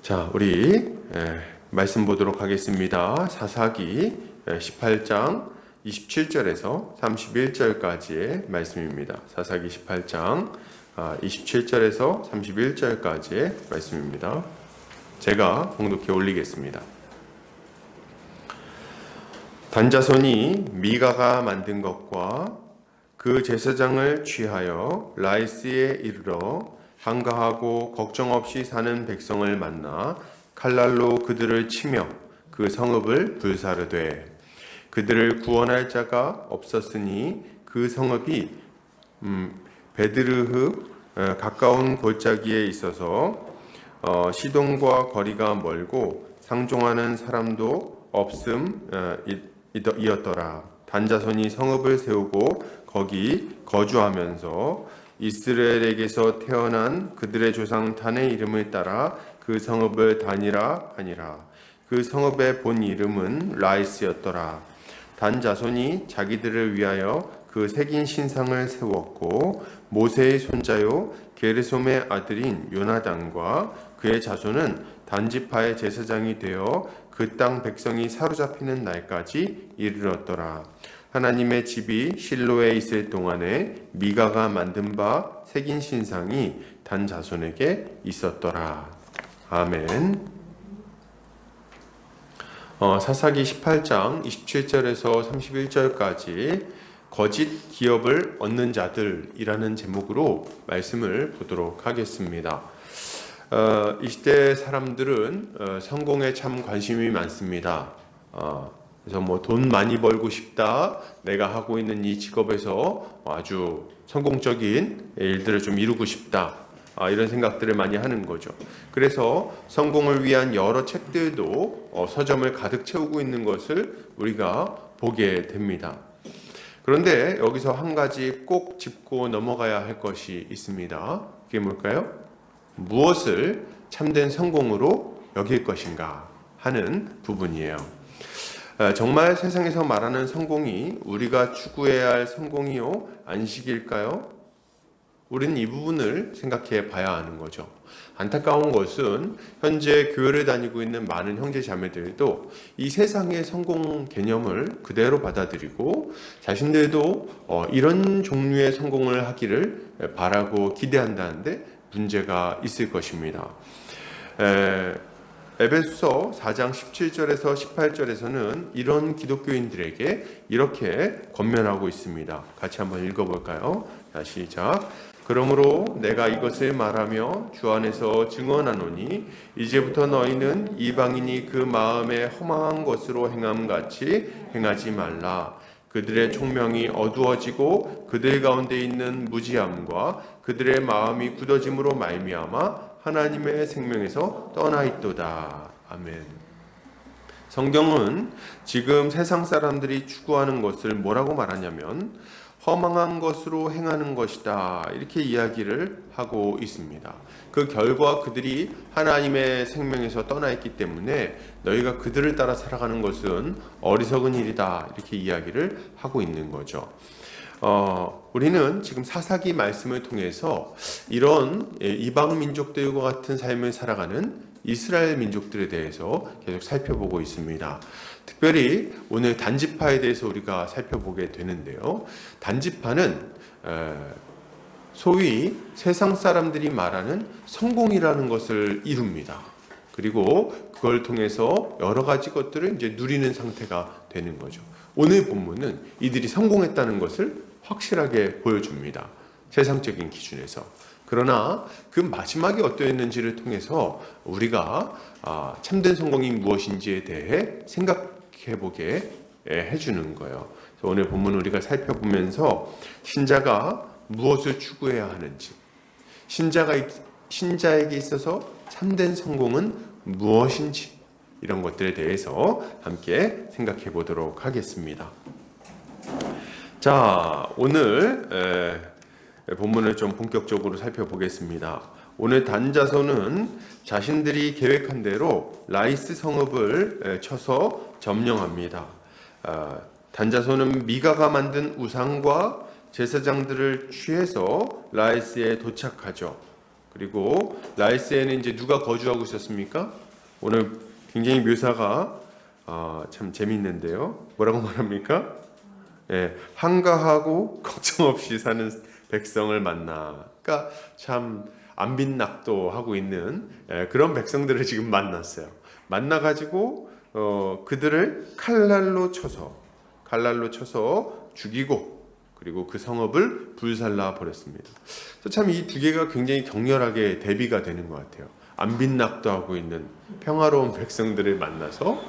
자, 우리 말씀 보도록 하겠습니다. 사사기 18장 27절에서 31절까지의 말씀입니다. 사사기 18장 27절에서 31절까지의 말씀입니다. 제가 봉독해 올리겠습니다. 단자손이 미가가 만든 것과 그 제사장을 취하여 라이스에 이르러 한가하고 걱정 없이 사는 백성을 만나 칼날로 그들을 치며 그 성읍을 불사르되 그들을 구원할 자가 없었으니 그 성읍이 베드르흐 가까운 골짜기에 있어서 시돈과 거리가 멀고 상종하는 사람도 없음이었더라. 단자손이 성읍을 세우고 거기 거주하면서 이스라엘에게서 태어난 그들의 조상 단의 이름을 따라 그 성읍을 단이라 하니라. 그 성읍의 본 이름은 라이스였더라. 단 자손이 자기들을 위하여 그 새긴 신상을 세웠고 모세의 손자요 게르솜의 아들인 요나단과 그의 자손은 단지파의 제사장이 되어 그 땅 백성이 사로잡히는 날까지 이르렀더라. 하나님의 집이 실로에 있을 동안에 미가가 만든 바 새긴 신상이 단 자손에게 있었더라. 아멘. 사사기 18장 27절에서 31절까지 거짓 기업을 얻는 자들이라는 제목으로 말씀을 보도록 하겠습니다. 이 시대 사람들은 성공에 참 관심이 많습니다. 그래서 돈 많이 벌고 싶다, 내가 하고 있는 이 직업에서 아주 성공적인 일들을 좀 이루고 싶다, 이런 생각들을 많이 하는 거죠. 그래서 성공을 위한 여러 책들도 서점을 가득 채우고 있는 것을 우리가 보게 됩니다. 그런데 여기서 한 가지 꼭 짚고 넘어가야 할 것이 있습니다. 그게 뭘까요? 무엇을 참된 성공으로 여길 것인가 하는 부분이에요. 정말 세상에서 말하는 성공이 우리가 추구해야 할 성공이요? 안식일까요? 우리는 이 부분을 생각해 봐야 하는 거죠. 안타까운 것은 현재 교회를 다니고 있는 많은 형제 자매들도 이 세상의 성공 개념을 그대로 받아들이고 자신들도 이런 종류의 성공을 하기를 바라고 기대한다는데 문제가 있을 것입니다. 에베소서 4장 17절에서 18절에서는 이런 기독교인들에게 이렇게 권면하고 있습니다. 같이 한번 읽어볼까요? 자, 시작. 그러므로 내가 이것을 말하며 주 안에서 증언하노니 이제부터 너희는 이방인이 그 마음에 허망한 것으로 행함같이 행하지 말라. 그들의 총명이 어두워지고 그들 가운데 있는 무지함과 그들의 마음이 굳어짐으로 말미암아 하나님의 생명에서 떠나 있도다. 아멘. 성경은 지금 세상 사람들이 추구하는 것을 뭐라고 말하냐면 허망한 것으로 행하는 것이다, 이렇게 이야기를 하고 있습니다. 그 결과 그들이 하나님의 생명에서 떠나 있기 때문에 너희가 그들을 따라 살아가는 것은 어리석은 일이다, 이렇게 이야기를 하고 있는 거죠. 우리는 지금 사사기 말씀을 통해서 이런 이방 민족들과 같은 삶을 살아가는 이스라엘 민족들에 대해서 계속 살펴보고 있습니다. 특별히 오늘 단지파에 대해서 우리가 살펴보게 되는데요. 단지파는 소위 세상 사람들이 말하는 성공이라는 것을 이룹니다. 그리고 그걸 통해서 여러 가지 것들을 이제 누리는 상태가 되는 거죠. 오늘 본문은 이들이 성공했다는 것을 확실하게 보여줍니다. 세상적인 기준에서. 그러나 그 마지막이 어떠했는지를 통해서 우리가 참된 성공이 무엇인지에 대해 생각해보게 해주는 거예요. 오늘 본문 우리가 살펴보면서 신자가 무엇을 추구해야 하는지, 신자에게 있어서 참된 성공은 무엇인지, 이런 것들에 대해서 함께 생각해 보도록 하겠습니다. 자, 오늘 본문을 좀 본격적으로 살펴보겠습니다. 오늘 단자손은 자신들이 계획한 대로 라이스 성읍을 쳐서 점령합니다. 단자손은 미가가 만든 우상과 제사장들을 취해서 라이스에 도착하죠. 그리고 라이스에는 이제 누가 거주하고 있었습니까? 오늘 굉장히 묘사가 참 재밌는데요. 뭐라고 말합니까? 예, 한가하고 걱정 없이 사는 백성을 만나. 그러니까 참 안빈낙도하고 있는 그런 백성들을 지금 만났어요. 만나가지고 그들을 칼날로 쳐서 죽이고 그리고 그 성읍을 불살라 버렸습니다. 참 이 두 개가 굉장히 격렬하게 대비가 되는 것 같아요. 안빈낙도하고 있는 평화로운 백성들을 만나서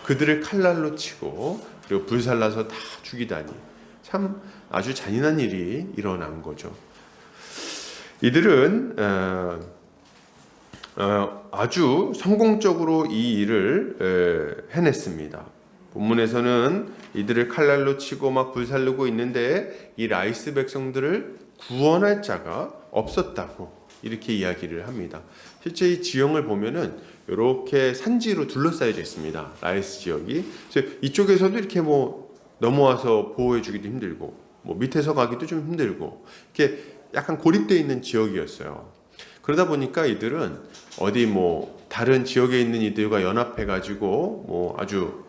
그들을 칼날로 치고 그리고 불살라서 다 죽이다니 참 아주 잔인한 일이 일어난 거죠. 이들은 아주 성공적으로 이 일을 해냈습니다. 본문에서는 이들을 칼날로 치고 막 불살르고 있는데 이 라이스 백성들을 구원할 자가 없었다고 이렇게 이야기를 합니다. 실제 이 지형을 보면은 이렇게 산지로 둘러싸여져 있습니다. 라이스 지역이. 그래서 이쪽에서도 이렇게 뭐 넘어와서 보호해주기도 힘들고, 뭐 밑에서 가기도 좀 힘들고, 이렇게 약간 고립되어 있는 지역이었어요. 그러다 보니까 이들은 어디 뭐 다른 지역에 있는 이들과 연합해가지고 뭐 아주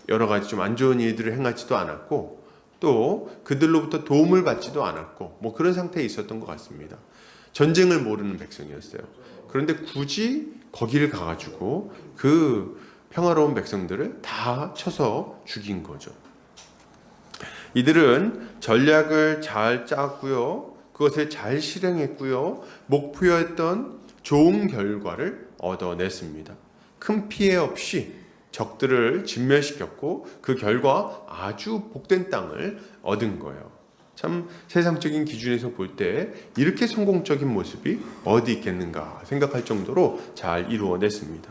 여러 가지 좀 안 좋은 일들을 행하지도 않았고, 또 그들로부터 도움을 받지도 않았고, 뭐 그런 상태에 있었던 것 같습니다. 전쟁을 모르는 백성이었어요. 그런데 굳이 거기를 가가지고 그 평화로운 백성들을 다 쳐서 죽인 거죠. 이들은 전략을 잘 짰고요. 그것을 잘 실행했고요. 목표였던 좋은 결과를 얻어냈습니다. 큰 피해 없이 적들을 진멸시켰고 그 결과 아주 복된 땅을 얻은 거예요. 참 세상적인 기준에서 볼 때 이렇게 성공적인 모습이 어디 있겠는가 생각할 정도로 잘 이루어냈습니다.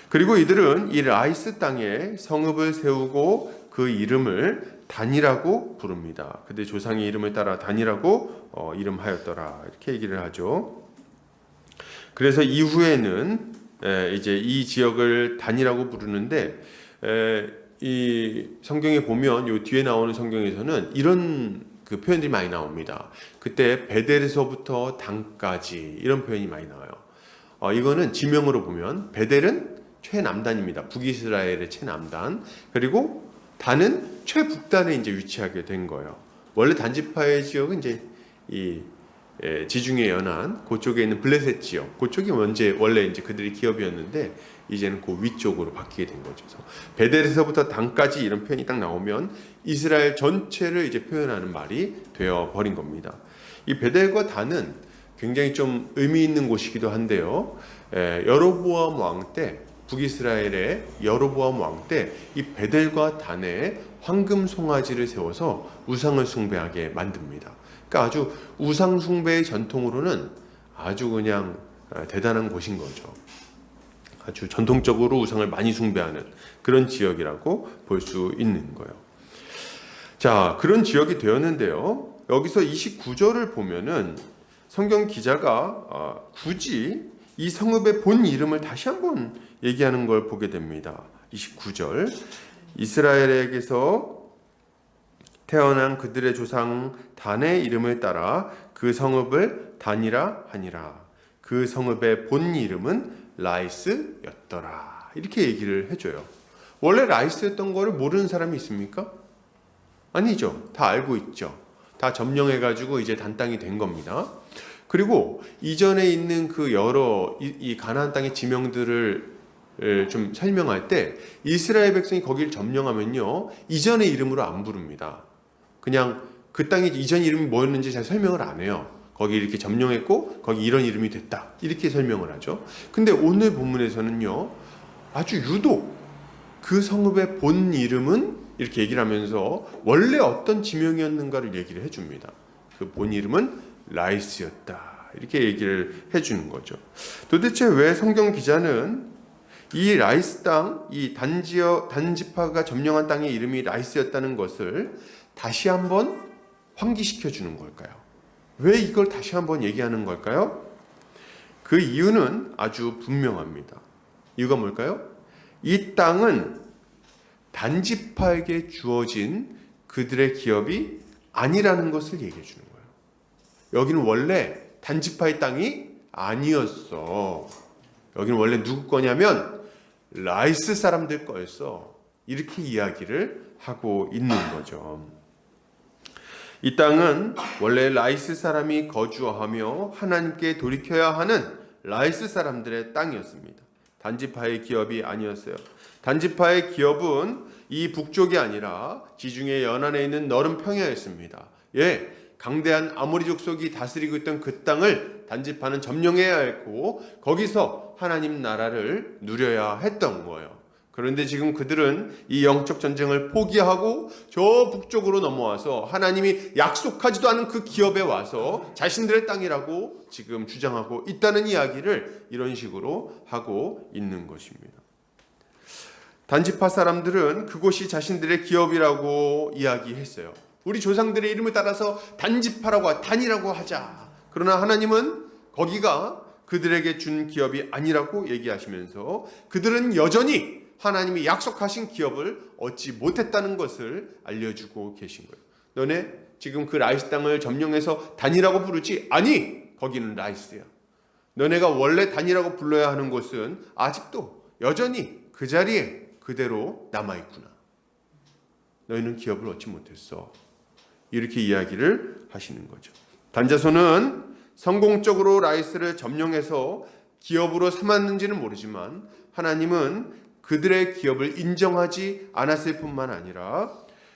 그리고 이들은 이 라이스 땅에 성읍을 세우고 그 이름을 단이라고 부릅니다. 그들 조상의 이름을 따라 단이라고 이름하였더라 이렇게 얘기를 하죠. 그래서 이후에는 이제 이 지역을 단이라고 부르는데 이 성경에 보면 요 뒤에 나오는 성경에서는 이런 그 표현들이 많이 나옵니다. 그때 베델에서부터 단까지 이런 표현이 많이 나와요. 이거는 지명으로 보면 베델은 최남단입니다. 북이스라엘의 최남단. 그리고 단은 최북단에 이제 위치하게 된 거예요. 원래 단지파의 지역은 이제 이 지중해 연안 그쪽에 있는 블레셋 지역, 그쪽이 원래 이제 그들의 기업이었는데 이제는 그 위쪽으로 바뀌게 된 거죠. 그래서 베델에서부터 단까지 이런 표현이 딱 나오면 이스라엘 전체를 이제 표현하는 말이 되어 버린 겁니다. 이 베델과 단은 굉장히 좀 의미 있는 곳이기도 한데요. 여로보암 왕 때, 북이스라엘의 여로보암 왕 때 이 베델과 단에 황금 송아지를 세워서 우상을 숭배하게 만듭니다. 그러니까 아주 우상 숭배의 전통으로는 아주 그냥 대단한 곳인 거죠. 아주 전통적으로 우상을 많이 숭배하는 그런 지역이라고 볼 수 있는 거예요. 자, 그런 지역이 되었는데요. 여기서 29절을 보면은 성경 기자가 굳이 이 성읍의 본 이름을 다시 한번 얘기하는 걸 보게 됩니다. 29절. 이스라엘에게서 태어난 그들의 조상 단의 이름을 따라 그 성읍을 단이라 하니라. 그 성읍의 본 이름은 라이스였더라. 이렇게 얘기를 해줘요. 원래 라이스였던 거를 모르는 사람이 있습니까? 아니죠. 다 알고 있죠. 다 점령해가지고 이제 단 땅이 된 겁니다. 그리고 이전에 있는 그 여러 이 가나안 땅의 지명들을 좀 설명할 때 이스라엘 백성이 거기를 점령하면요 이전의 이름으로 안 부릅니다. 그냥 그 땅의 이전 이름이 뭐였는지 잘 설명을 안 해요. 거기 이렇게 점령했고 거기 이런 이름이 됐다 이렇게 설명을 하죠. 근데 오늘 본문에서는요 아주 유독 그 성읍의 본 이름은 이렇게 얘기를 하면서 원래 어떤 지명이었는가를 얘기를 해줍니다. 그 본 이름은 라이스였다 이렇게 얘기를 해주는 거죠. 도대체 왜 성경 기자는 이 라이스 땅, 이 단지파가 점령한 땅의 이름이 라이스였다는 것을 다시 한번 환기시켜 주는 걸까요? 왜 이걸 다시 한번 얘기하는 걸까요? 그 이유는 아주 분명합니다. 이유가 뭘까요? 이 땅은 단지파에게 주어진 그들의 기업이 아니라는 것을 얘기해 주는 거예요. 여기는 원래 단지파의 땅이 아니었어. 여기는 원래 누구 거냐면 라이스 사람들 거였어. 이렇게 이야기를 하고 있는 거죠. 이 땅은 원래 라이스 사람이 거주하며 하나님께 돌이켜야 하는 라이스 사람들의 땅이었습니다. 단지파의 기업이 아니었어요. 단지파의 기업은 이 북쪽이 아니라 지중해 연안에 있는 너른 평야였습니다. 예, 강대한 아모리 족속이 다스리고 있던 그 땅을 단지파는 점령해야 했고 거기서 하나님 나라를 누려야 했던 거예요. 그런데 지금 그들은 이 영적 전쟁을 포기하고 저 북쪽으로 넘어와서 하나님이 약속하지도 않은 그 기업에 와서 자신들의 땅이라고 지금 주장하고 있다는 이야기를 이런 식으로 하고 있는 것입니다. 단지파 사람들은 그곳이 자신들의 기업이라고 이야기했어요. 우리 조상들의 이름을 따라서 단지파라고 단이라고 하자. 그러나 하나님은 거기가 그들에게 준 기업이 아니라고 얘기하시면서 그들은 여전히 하나님이 약속하신 기업을 얻지 못했다는 것을 알려주고 계신 거예요. 너네 지금 그 라이스 땅을 점령해서 단이라고 부르지? 아니, 거기는 라이스야. 너네가 원래 단이라고 불러야 하는 곳은 아직도 여전히 그 자리에 그대로 남아있구나. 너희는 기업을 얻지 못했어. 이렇게 이야기를 하시는 거죠. 단자손은 성공적으로 라이스를 점령해서 기업으로 삼았는지는 모르지만 하나님은 그들의 기업을 인정하지 않았을 뿐만 아니라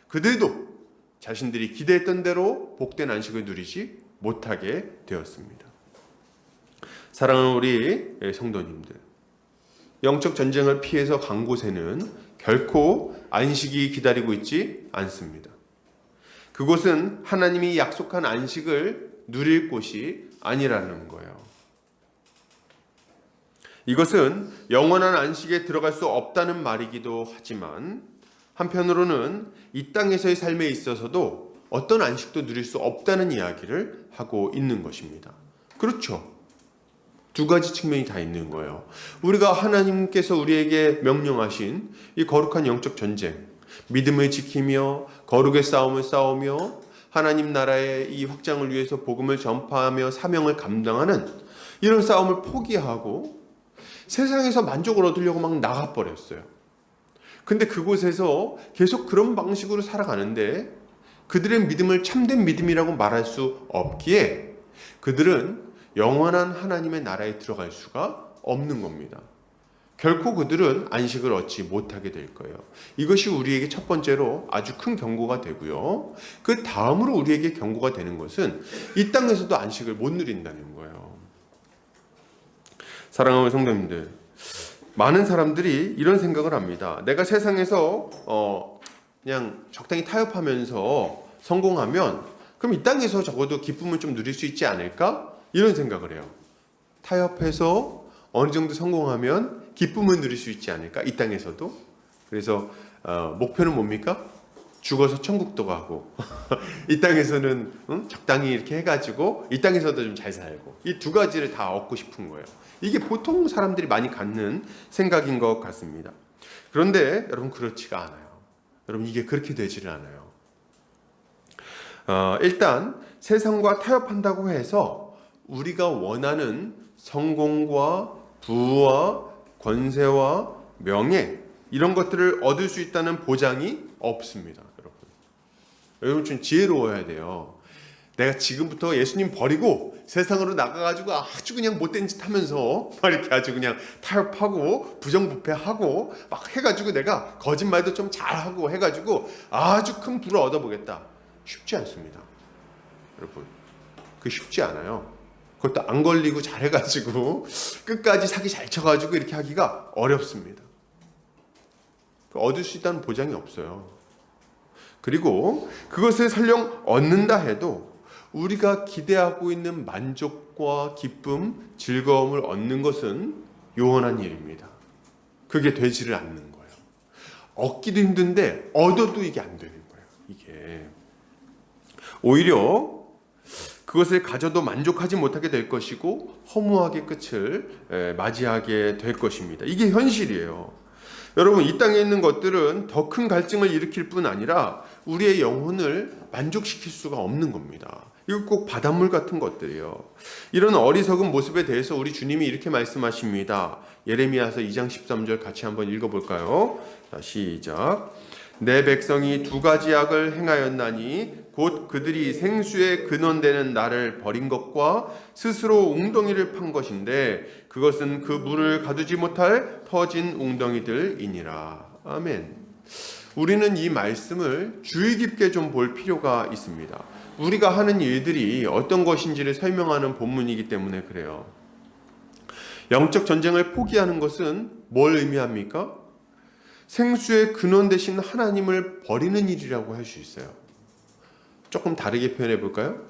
그들도 자신들이 기대했던 대로 복된 안식을 누리지 못하게 되었습니다. 사랑하는 우리 성도님들, 영적 전쟁을 피해서 간 곳에는 결코 안식이 기다리고 있지 않습니다. 그곳은 하나님이 약속한 안식을 누릴 곳이 아니라는 거예요. 이것은 영원한 안식에 들어갈 수 없다는 말이기도 하지만 한편으로는 이 땅에서의 삶에 있어서도 어떤 안식도 누릴 수 없다는 이야기를 하고 있는 것입니다. 그렇죠. 두 가지 측면이 다 있는 거예요. 우리가 하나님께서 우리에게 명령하신 이 거룩한 영적 전쟁, 믿음을 지키며 거룩의 싸움을 싸우며 하나님 나라의 이 확장을 위해서 복음을 전파하며 사명을 감당하는 이런 싸움을 포기하고 세상에서 만족을 얻으려고 막 나가버렸어요. 근데 그곳에서 계속 그런 방식으로 살아가는데 그들의 믿음을 참된 믿음이라고 말할 수 없기에 그들은 영원한 하나님의 나라에 들어갈 수가 없는 겁니다. 결코 그들은 안식을 얻지 못하게 될 거예요. 이것이 우리에게 첫 번째로 아주 큰 경고가 되고요. 그 다음으로 우리에게 경고가 되는 것은 이 땅에서도 안식을 못 누린다는 거예요. 사랑하는 성도님들, 많은 사람들이 이런 생각을 합니다. 내가 세상에서 그냥 적당히 타협하면서 성공하면 그럼 이 땅에서 적어도 기쁨을 좀 누릴 수 있지 않을까? 이런 생각을 해요. 타협해서 어느 정도 성공하면 기쁨을 누릴 수 있지 않을까? 이 땅에서도. 그래서 목표는 뭡니까? 죽어서 천국도 가고 이 땅에서는 적당히 이렇게 해가지고 이 땅에서도 좀 잘 살고 이 두 가지를 다 얻고 싶은 거예요. 이게 보통 사람들이 많이 갖는 생각인 것 같습니다. 그런데 여러분 그렇지가 않아요. 여러분 이게 그렇게 되지를 않아요. 일단 세상과 타협한다고 해서 우리가 원하는 성공과 부와 권세와 명예 이런 것들을 얻을 수 있다는 보장이 없습니다. 여러분 좀 지혜로워야 돼요. 내가 지금부터 예수님 버리고 세상으로 나가가지고 아주 그냥 못된 짓 하면서 막 이렇게 아주 그냥 타협하고 부정부패하고 막 해가지고 내가 거짓말도 좀 잘하고 해가지고 아주 큰 부를 얻어보겠다. 쉽지 않습니다. 여러분 그게 쉽지 않아요. 그것도 안 걸리고 잘해가지고 끝까지 사기 잘 쳐가지고 이렇게 하기가 어렵습니다. 얻을 수 있다는 보장이 없어요. 그리고 그것을 설령 얻는다 해도 우리가 기대하고 있는 만족과 기쁨, 즐거움을 얻는 것은 요원한 일입니다. 그게 되지를 않는 거예요. 얻기도 힘든데 얻어도 이게 안 되는 거예요. 이게 오히려 그것을 가져도 만족하지 못하게 될 것이고 허무하게 끝을 맞이하게 될 것입니다. 이게 현실이에요. 여러분 이 땅에 있는 것들은 더 큰 갈증을 일으킬 뿐 아니라 우리의 영혼을 만족시킬 수가 없는 겁니다. 이거 꼭 바닷물 같은 것들이에요. 이런 어리석은 모습에 대해서 우리 주님이 이렇게 말씀하십니다. 예레미야서 2장 13절 같이 한번 읽어볼까요? 자, 시작. 내 백성이 두 가지 악을 행하였나니 곧 그들이 생수의 근원되는 나를 버린 것과 스스로 웅덩이를 판 것인데 그것은 그 물을 가두지 못할 터진 웅덩이들이니라. 아멘. 우리는 이 말씀을 주의 깊게 좀 볼 필요가 있습니다. 우리가 하는 일들이 어떤 것인지를 설명하는 본문이기 때문에 그래요. 영적 전쟁을 포기하는 것은 뭘 의미합니까? 생수의 근원 되신 하나님을 버리는 일이라고 할 수 있어요. 조금 다르게 표현해 볼까요?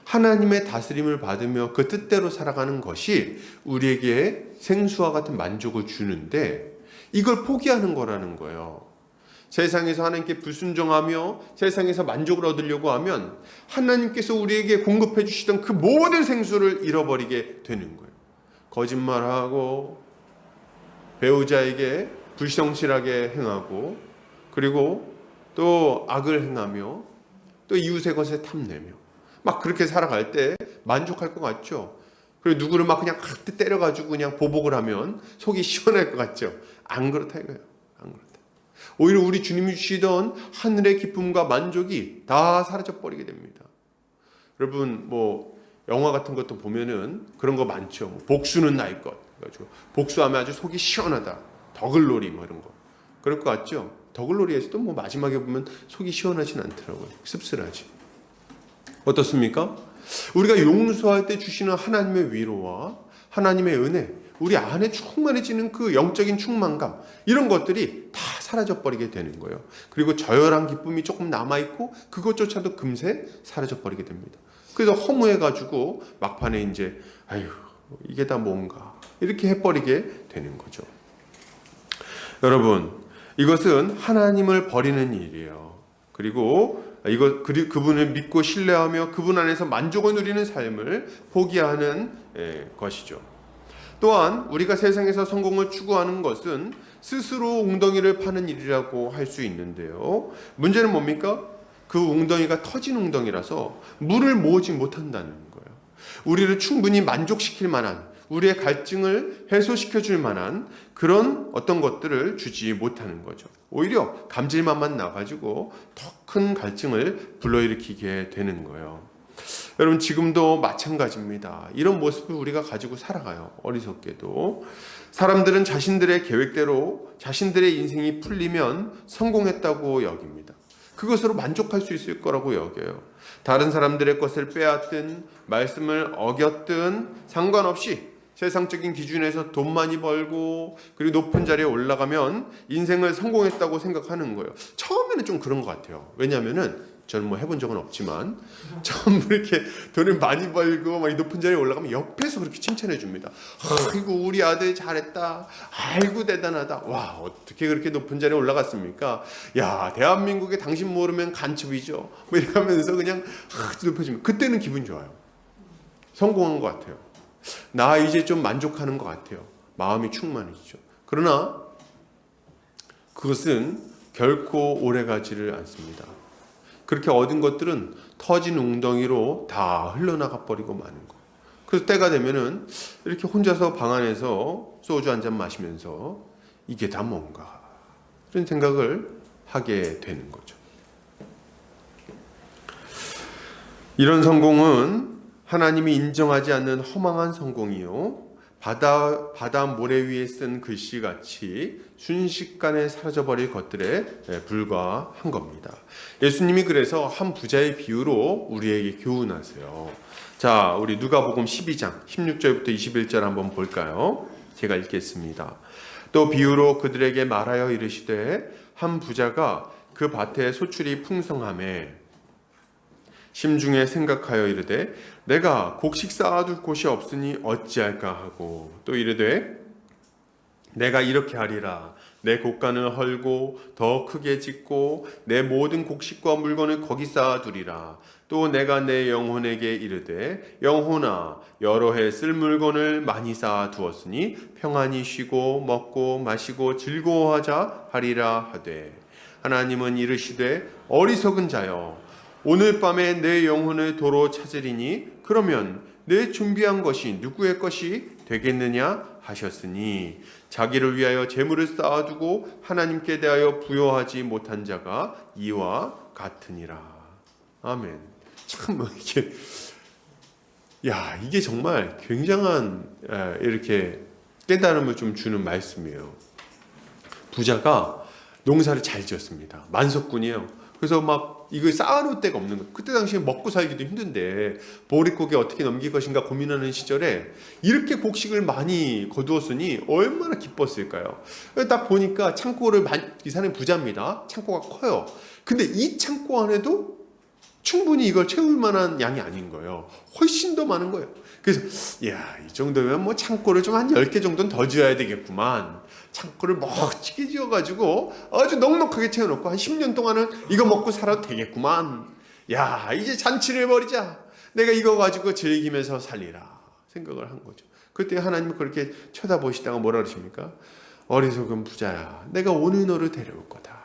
하나님의 다스림을 받으며 그 뜻대로 살아가는 것이 우리에게 생수와 같은 만족을 주는데 이걸 포기하는 거라는 거예요. 세상에서 하나님께 불순종하며 세상에서 만족을 얻으려고 하면 하나님께서 우리에게 공급해 주시던 그 모든 생수를 잃어버리게 되는 거예요. 거짓말하고 배우자에게 불성실하게 행하고 그리고 또 악을 행하며 또 이웃의 것에 탐내며 막 그렇게 살아갈 때 만족할 것 같죠. 그리고 누구를 막 그냥 확 때려가지고 그냥 보복을 하면 속이 시원할 것 같죠. 안 그렇다 이거예요. 안 그렇다. 오히려 우리 주님이 주시던 하늘의 기쁨과 만족이 다 사라져 버리게 됩니다. 여러분 뭐 영화 같은 것도 보면은 그런 거 많죠. 복수는 나의 것. 그래가지고 복수하면 아주 속이 시원하다. 더글로리 뭐 이런 거. 그럴 것 같죠. 더글로리에서도 뭐 마지막에 보면 속이 시원하진 않더라고요. 씁쓸하지. 어떻습니까? 우리가 용서할 때 주시는 하나님의 위로와 하나님의 은혜, 우리 안에 충만해지는 그 영적인 충만감, 이런 것들이 다 사라져버리게 되는 거예요. 그리고 저열한 기쁨이 조금 남아있고 그것조차도 금세 사라져버리게 됩니다. 그래서 허무해가지고 막판에 이제 아유 이게 다 뭔가 이렇게 해버리게 되는 거죠. 여러분 이것은 하나님을 버리는 일이에요. 그리고 그분을 믿고 신뢰하며 그분 안에서 만족을 누리는 삶을 포기하는 것이죠. 또한 우리가 세상에서 성공을 추구하는 것은 스스로 웅덩이를 파는 일이라고 할 수 있는데요. 문제는 뭡니까? 그 웅덩이가 터진 웅덩이라서 물을 모으지 못한다는 거예요. 우리를 충분히 만족시킬 만한, 우리의 갈증을 해소시켜 줄 만한 그런 어떤 것들을 주지 못하는 거죠. 오히려 감질맛만 나가지고 더 큰 갈증을 불러일으키게 되는 거예요. 여러분 지금도 마찬가지입니다. 이런 모습을 우리가 가지고 살아가요. 어리석게도. 사람들은 자신들의 계획대로 자신들의 인생이 풀리면 성공했다고 여깁니다. 그것으로 만족할 수 있을 거라고 여겨요. 다른 사람들의 것을 빼앗든 말씀을 어겼든 상관없이 세상적인 기준에서 돈 많이 벌고 그리고 높은 자리에 올라가면 인생을 성공했다고 생각하는 거예요. 처음에는 좀 그런 것 같아요. 왜냐하면은 저는 뭐 해본 적은 없지만 처음 이렇게 돈을 많이 벌고 막 높은 자리에 올라가면 옆에서 그렇게 칭찬해 줍니다. 아이고 우리 아들 잘했다. 아이고 대단하다. 와 어떻게 그렇게 높은 자리에 올라갔습니까? 야 대한민국에 당신 모르면 간첩이죠. 뭐 이렇게 하면서 그냥 높여주면 그때는 기분 좋아요. 성공한 것 같아요. 나 이제 좀 만족하는 것 같아요. 마음이 충만해지죠. 그러나 그것은 결코 오래가지를 않습니다. 그렇게 얻은 것들은 터진 웅덩이로 다 흘러나가 버리고 마는 거. 그래서 때가 되면은 이렇게 혼자서 방 안에서 소주 한 잔 마시면서 이게 다 뭔가 그런 생각을 하게 되는 거죠. 이런 성공은 하나님이 인정하지 않는 허망한 성공이요 바다 모래 위에 쓴 글씨같이 순식간에 사라져버릴 것들에 불과한 겁니다. 예수님이 그래서 한 부자의 비유로 우리에게 교훈하세요. 자, 우리 누가복음 12장 16절부터 21절 한번 볼까요? 제가 읽겠습니다. 또 비유로 그들에게 말하여 이르시되 한 부자가 그 밭에 소출이 풍성하매 심중에 생각하여 이르되 내가 곡식 쌓아둘 곳이 없으니 어찌할까 하고 또 이르되 내가 이렇게 하리라 내 곡간을 헐고 더 크게 짓고 내 모든 곡식과 물건을 거기 쌓아두리라 또 내가 내 영혼에게 이르되 영혼아 여러 해 쓸 물건을 많이 쌓아두었으니 평안히 쉬고 먹고 마시고 즐거워하자 하리라 하되 하나님은 이르시되 어리석은 자여 오늘 밤에 내 영혼을 도로 찾으리니 그러면 내 준비한 것이 누구의 것이 되겠느냐 하셨으니 자기를 위하여 재물을 쌓아두고 하나님께 대하여 부여하지 못한 자가 이와 같으니라. 아멘. 참 이게 정말 굉장한 이렇게 깨달음을 좀 주는 말씀이에요. 부자가 농사를 잘 지었습니다. 만석군이에요. 그래서 막 이걸 쌓아놓을 데가 없는 거예요. 그때 당시에 먹고 살기도 힘든데 보릿고개 어떻게 넘길 것인가 고민하는 시절에 이렇게 곡식을 많이 거두었으니 얼마나 기뻤을까요? 딱 보니까 창고를 이 사람이 부자입니다. 창고가 커요. 근데 이 창고 안에도 충분히 이걸 채울 만한 양이 아닌 거예요. 훨씬 더 많은 거예요. 그래서 이 정도면 뭐 창고를 좀 한 10개 정도는 더 지어야 되겠구만. 창고를 멋지게 지어가지고 아주 넉넉하게 채워놓고 한 10년 동안은 이거 먹고 살아도 되겠구만. 이제 잔치를 벌이자. 내가 이거 가지고 즐기면서 살리라 생각을 한 거죠. 그때 하나님은 그렇게 쳐다보시다가 뭐라 그러십니까? 어리석은 부자야, 내가 오늘 너를 데려올 거다.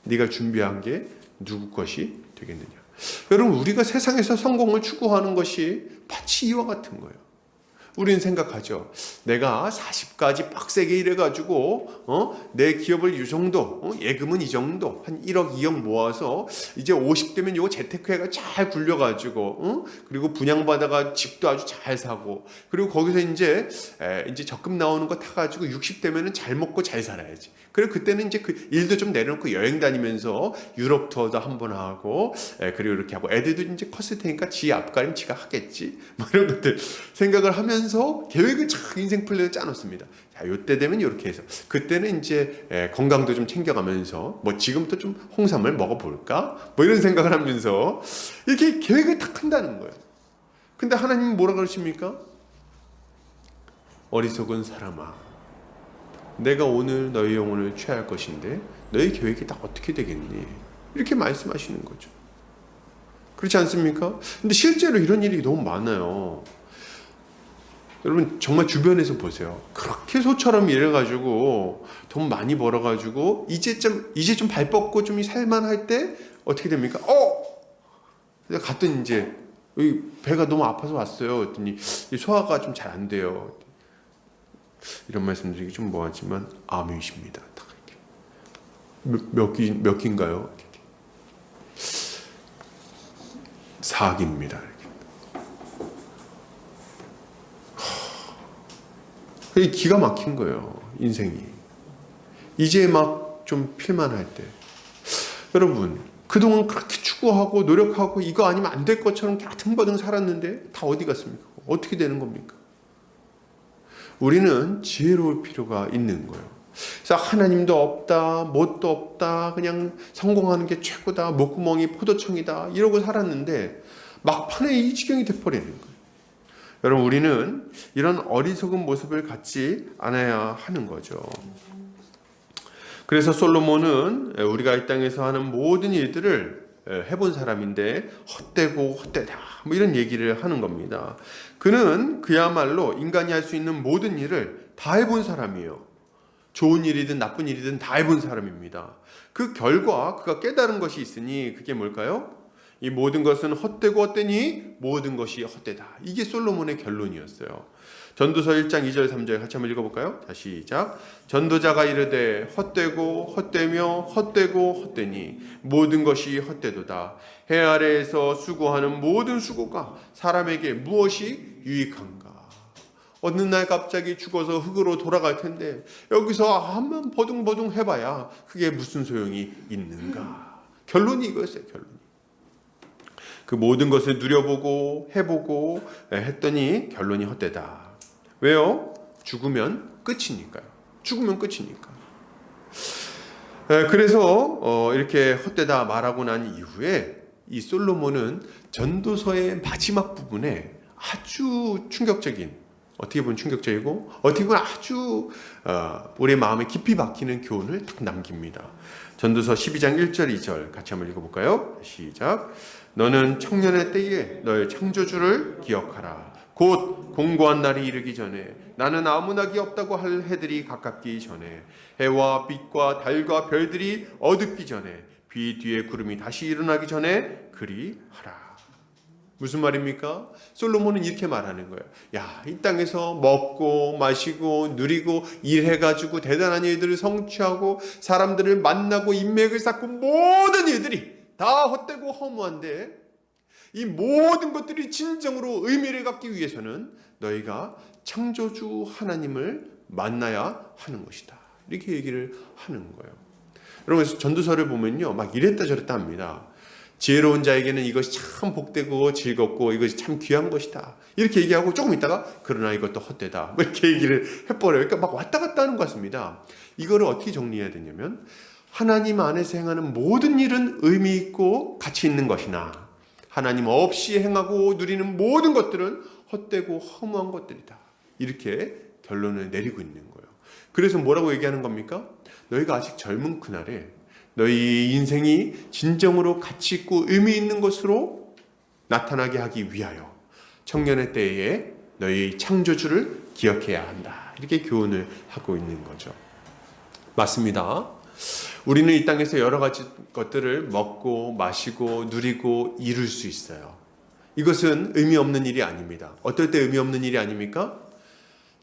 네가 준비한 게 누구 것이 되겠느냐. 여러분, 우리가 세상에서 성공을 추구하는 것이 마치 이와 같은 거예요. 우리는 생각하죠. 내가 40까지 빡세게 일해가지고 내 기업을 이 정도, 예금은 이 정도, 한 1억, 2억 모아서 이제 50대면 이거 재테크해가 잘 굴려가지고 그리고 분양받아가 집도 아주 잘 사고, 그리고 거기서 이제 적금 나오는 거 타가지고 60대면은 잘 먹고 잘 살아야지. 그리고 그때는 이제 그 일도 좀 내려놓고 여행 다니면서 유럽 투어도 한번 하고, 그리고 이렇게 하고, 애들도 이제 컸을 테니까 지 앞가림 지가 하겠지. 뭐 이런 것들 생각을 하면서 계획을 참 인생 플랜을 짜놓습니다. 자, 요때 되면 이렇게 해서, 그때는 이제 건강도 좀 챙겨가면서, 뭐 지금부터 좀 홍삼을 먹어볼까? 뭐 이런 생각을 하면서 이렇게 계획을 딱 한다는 거예요. 근데 하나님은 뭐라 그러십니까? 어리석은 사람아, 내가 오늘 너희 영혼을 취할 것인데 너희 계획이 다 어떻게 되겠니? 이렇게 말씀하시는 거죠. 그렇지 않습니까? 근데 실제로 이런 일이 너무 많아요. 여러분, 정말 주변에서 보세요. 그렇게 소처럼 일해가지고 돈 많이 벌어가지고 이제 좀 발 뻗고 좀 살만할 때 어떻게 됩니까? 갔더니 이제 여기 배가 너무 아파서 왔어요. 그랬더니 소화가 좀 잘 안 돼요. 이런 말씀드리기 좀 뭐하지만 암이십니다. 몇 기인가요? 4기입니다. 기가 막힌 거예요, 인생이. 이제 막 좀 필만할 때. 여러분, 그동안 그렇게 추구하고 노력하고 이거 아니면 안 될 것처럼 가등바등 살았는데 다 어디 갔습니까? 어떻게 되는 겁니까? 우리는 지혜로울 필요가 있는 거예요. 그래서 하나님도 없다, 뭣도 없다, 그냥 성공하는 게 최고다, 목구멍이 포도청이다 이러고 살았는데 막판에 이 지경이 돼버리는 거예요. 여러분, 우리는 이런 어리석은 모습을 갖지 않아야 하는 거죠. 그래서 솔로몬은 우리가 이 땅에서 하는 모든 일들을 해본 사람인데 헛되고 헛되다 뭐 이런 얘기를 하는 겁니다. 그는 그야말로 인간이 할 수 있는 모든 일을 다 해본 사람이에요. 좋은 일이든 나쁜 일이든 다 해본 사람입니다. 그 결과 그가 깨달은 것이 있으니 그게 뭘까요? 이 모든 것은 헛되고 헛되니 모든 것이 헛되다. 이게 솔로몬의 결론이었어요. 전도서 1장 2절 3절 같이 한번 읽어볼까요? 자, 시작. 전도자가 이르되 헛되고 헛되며 헛되고 헛되니 모든 것이 헛되도다. 해 아래에서 수고하는 모든 수고가 사람에게 무엇이 유익한가? 어느 날 갑자기 죽어서 흙으로 돌아갈 텐데 여기서 한번 버둥버둥 해봐야 그게 무슨 소용이 있는가? 결론이 이거였어요. 결론이. 그 모든 것을 누려보고 해보고 했더니 결론이 헛되다. 왜요? 죽으면 끝이니까요. 죽으면 끝이니까. 그래서 이렇게 헛되다 말하고 난 이후에 이 솔로몬은 전도서의 마지막 부분에 아주 충격적인, 어떻게 보면 충격적이고 어떻게 보면 아주 우리의 마음에 깊이 박히는 교훈을 딱 남깁니다. 전도서 12장 1절 2절 같이 한번 읽어볼까요? 시작. 너는 청년의 때에 너의 창조주를 기억하라. 곧 공고한 날이 이르기 전에 나는 아무 낙이 없다고 할 해들이 가깝기 전에 해와 빛과 달과 별들이 어둡기 전에 비 뒤에 구름이 다시 일어나기 전에 그리하라. 무슨 말입니까? 솔로몬은 이렇게 말하는 거예요. 야, 이 땅에서 먹고 마시고 누리고 일해가지고 대단한 일들을 성취하고 사람들을 만나고 인맥을 쌓고 모든 일들이 다 헛되고 허무한데 이 모든 것들이 진정으로 의미를 갖기 위해서는 너희가 창조주 하나님을 만나야 하는 것이다. 이렇게 얘기를 하는 거예요. 여러분, 전도서를 보면요, 막 이랬다 저랬다 합니다. 지혜로운 자에게는 이것이 참 복되고 즐겁고 이것이 참 귀한 것이다. 이렇게 얘기하고 조금 있다가 그러나 이것도 헛되다. 이렇게 얘기를 해버려요. 그러니까 막 왔다 갔다 하는 것 같습니다. 이거를 어떻게 정리해야 되냐면 하나님 안에서 행하는 모든 일은 의미 있고 가치 있는 것이나 하나님 없이 행하고 누리는 모든 것들은 헛되고 허무한 것들이다. 이렇게 결론을 내리고 있는 거예요. 그래서 뭐라고 얘기하는 겁니까? 너희가 아직 젊은 그날에 너희 인생이 진정으로 가치 있고 의미 있는 것으로 나타나게 하기 위하여 청년의 때에 너희 창조주를 기억해야 한다. 이렇게 교훈을 하고 있는 거죠. 맞습니다. 우리는 이 땅에서 여러 가지 것들을 먹고 마시고 누리고 이룰 수 있어요. 이것은 의미 없는 일이 아닙니다. 어떨 때 의미 없는 일이 아닙니까?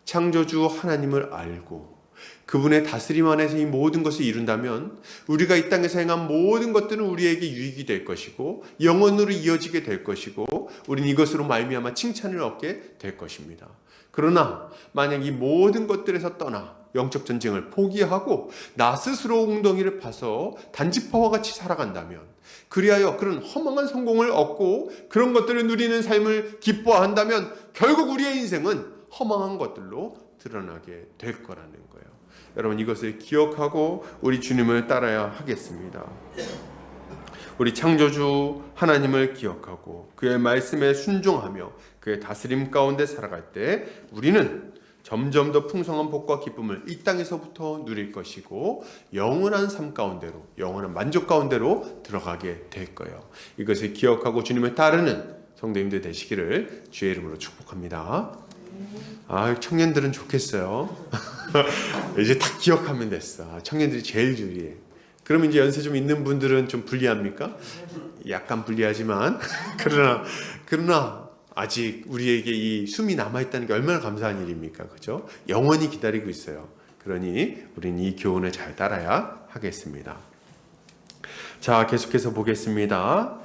창조주 하나님을 알고 그분의 다스림 안에서 이 모든 것을 이룬다면 우리가 이 땅에서 행한 모든 것들은 우리에게 유익이 될 것이고 영원으로 이어지게 될 것이고 우리는 이것으로 말미암아 칭찬을 얻게 될 것입니다. 그러나 만약 이 모든 것들에서 떠나 영적 전쟁을 포기하고 나 스스로 웅덩이를 파서 단지파와 같이 살아간다면 그리하여 그런 허망한 성공을 얻고 그런 것들을 누리는 삶을 기뻐한다면 결국 우리의 인생은 허망한 것들로 드러나게 될 거라는 거예요. 여러분, 이것을 기억하고 우리 주님을 따라야 하겠습니다. 우리 창조주 하나님을 기억하고 그의 말씀에 순종하며 그의 다스림 가운데 살아갈 때 우리는 점점 더 풍성한 복과 기쁨을 이 땅에서부터 누릴 것이고 영원한 삶 가운데로, 영원한 만족 가운데로 들어가게 될 거예요. 이것을 기억하고 주님을 따르는 성도님들 되시기를 주의 이름으로 축복합니다. 청년들은 좋겠어요. 이제 다 기억하면 됐어. 청년들이 제일 유리해. 그럼 이제 연세 좀 있는 분들은 좀 불리합니까? 약간 불리하지만 그러나 아직 우리에게 이 숨이 남아있다는 게 얼마나 감사한 일입니까? 그죠? 영원히 기다리고 있어요. 그러니 우리는 이 교훈을 잘 따라야 하겠습니다. 자, 계속해서 보겠습니다.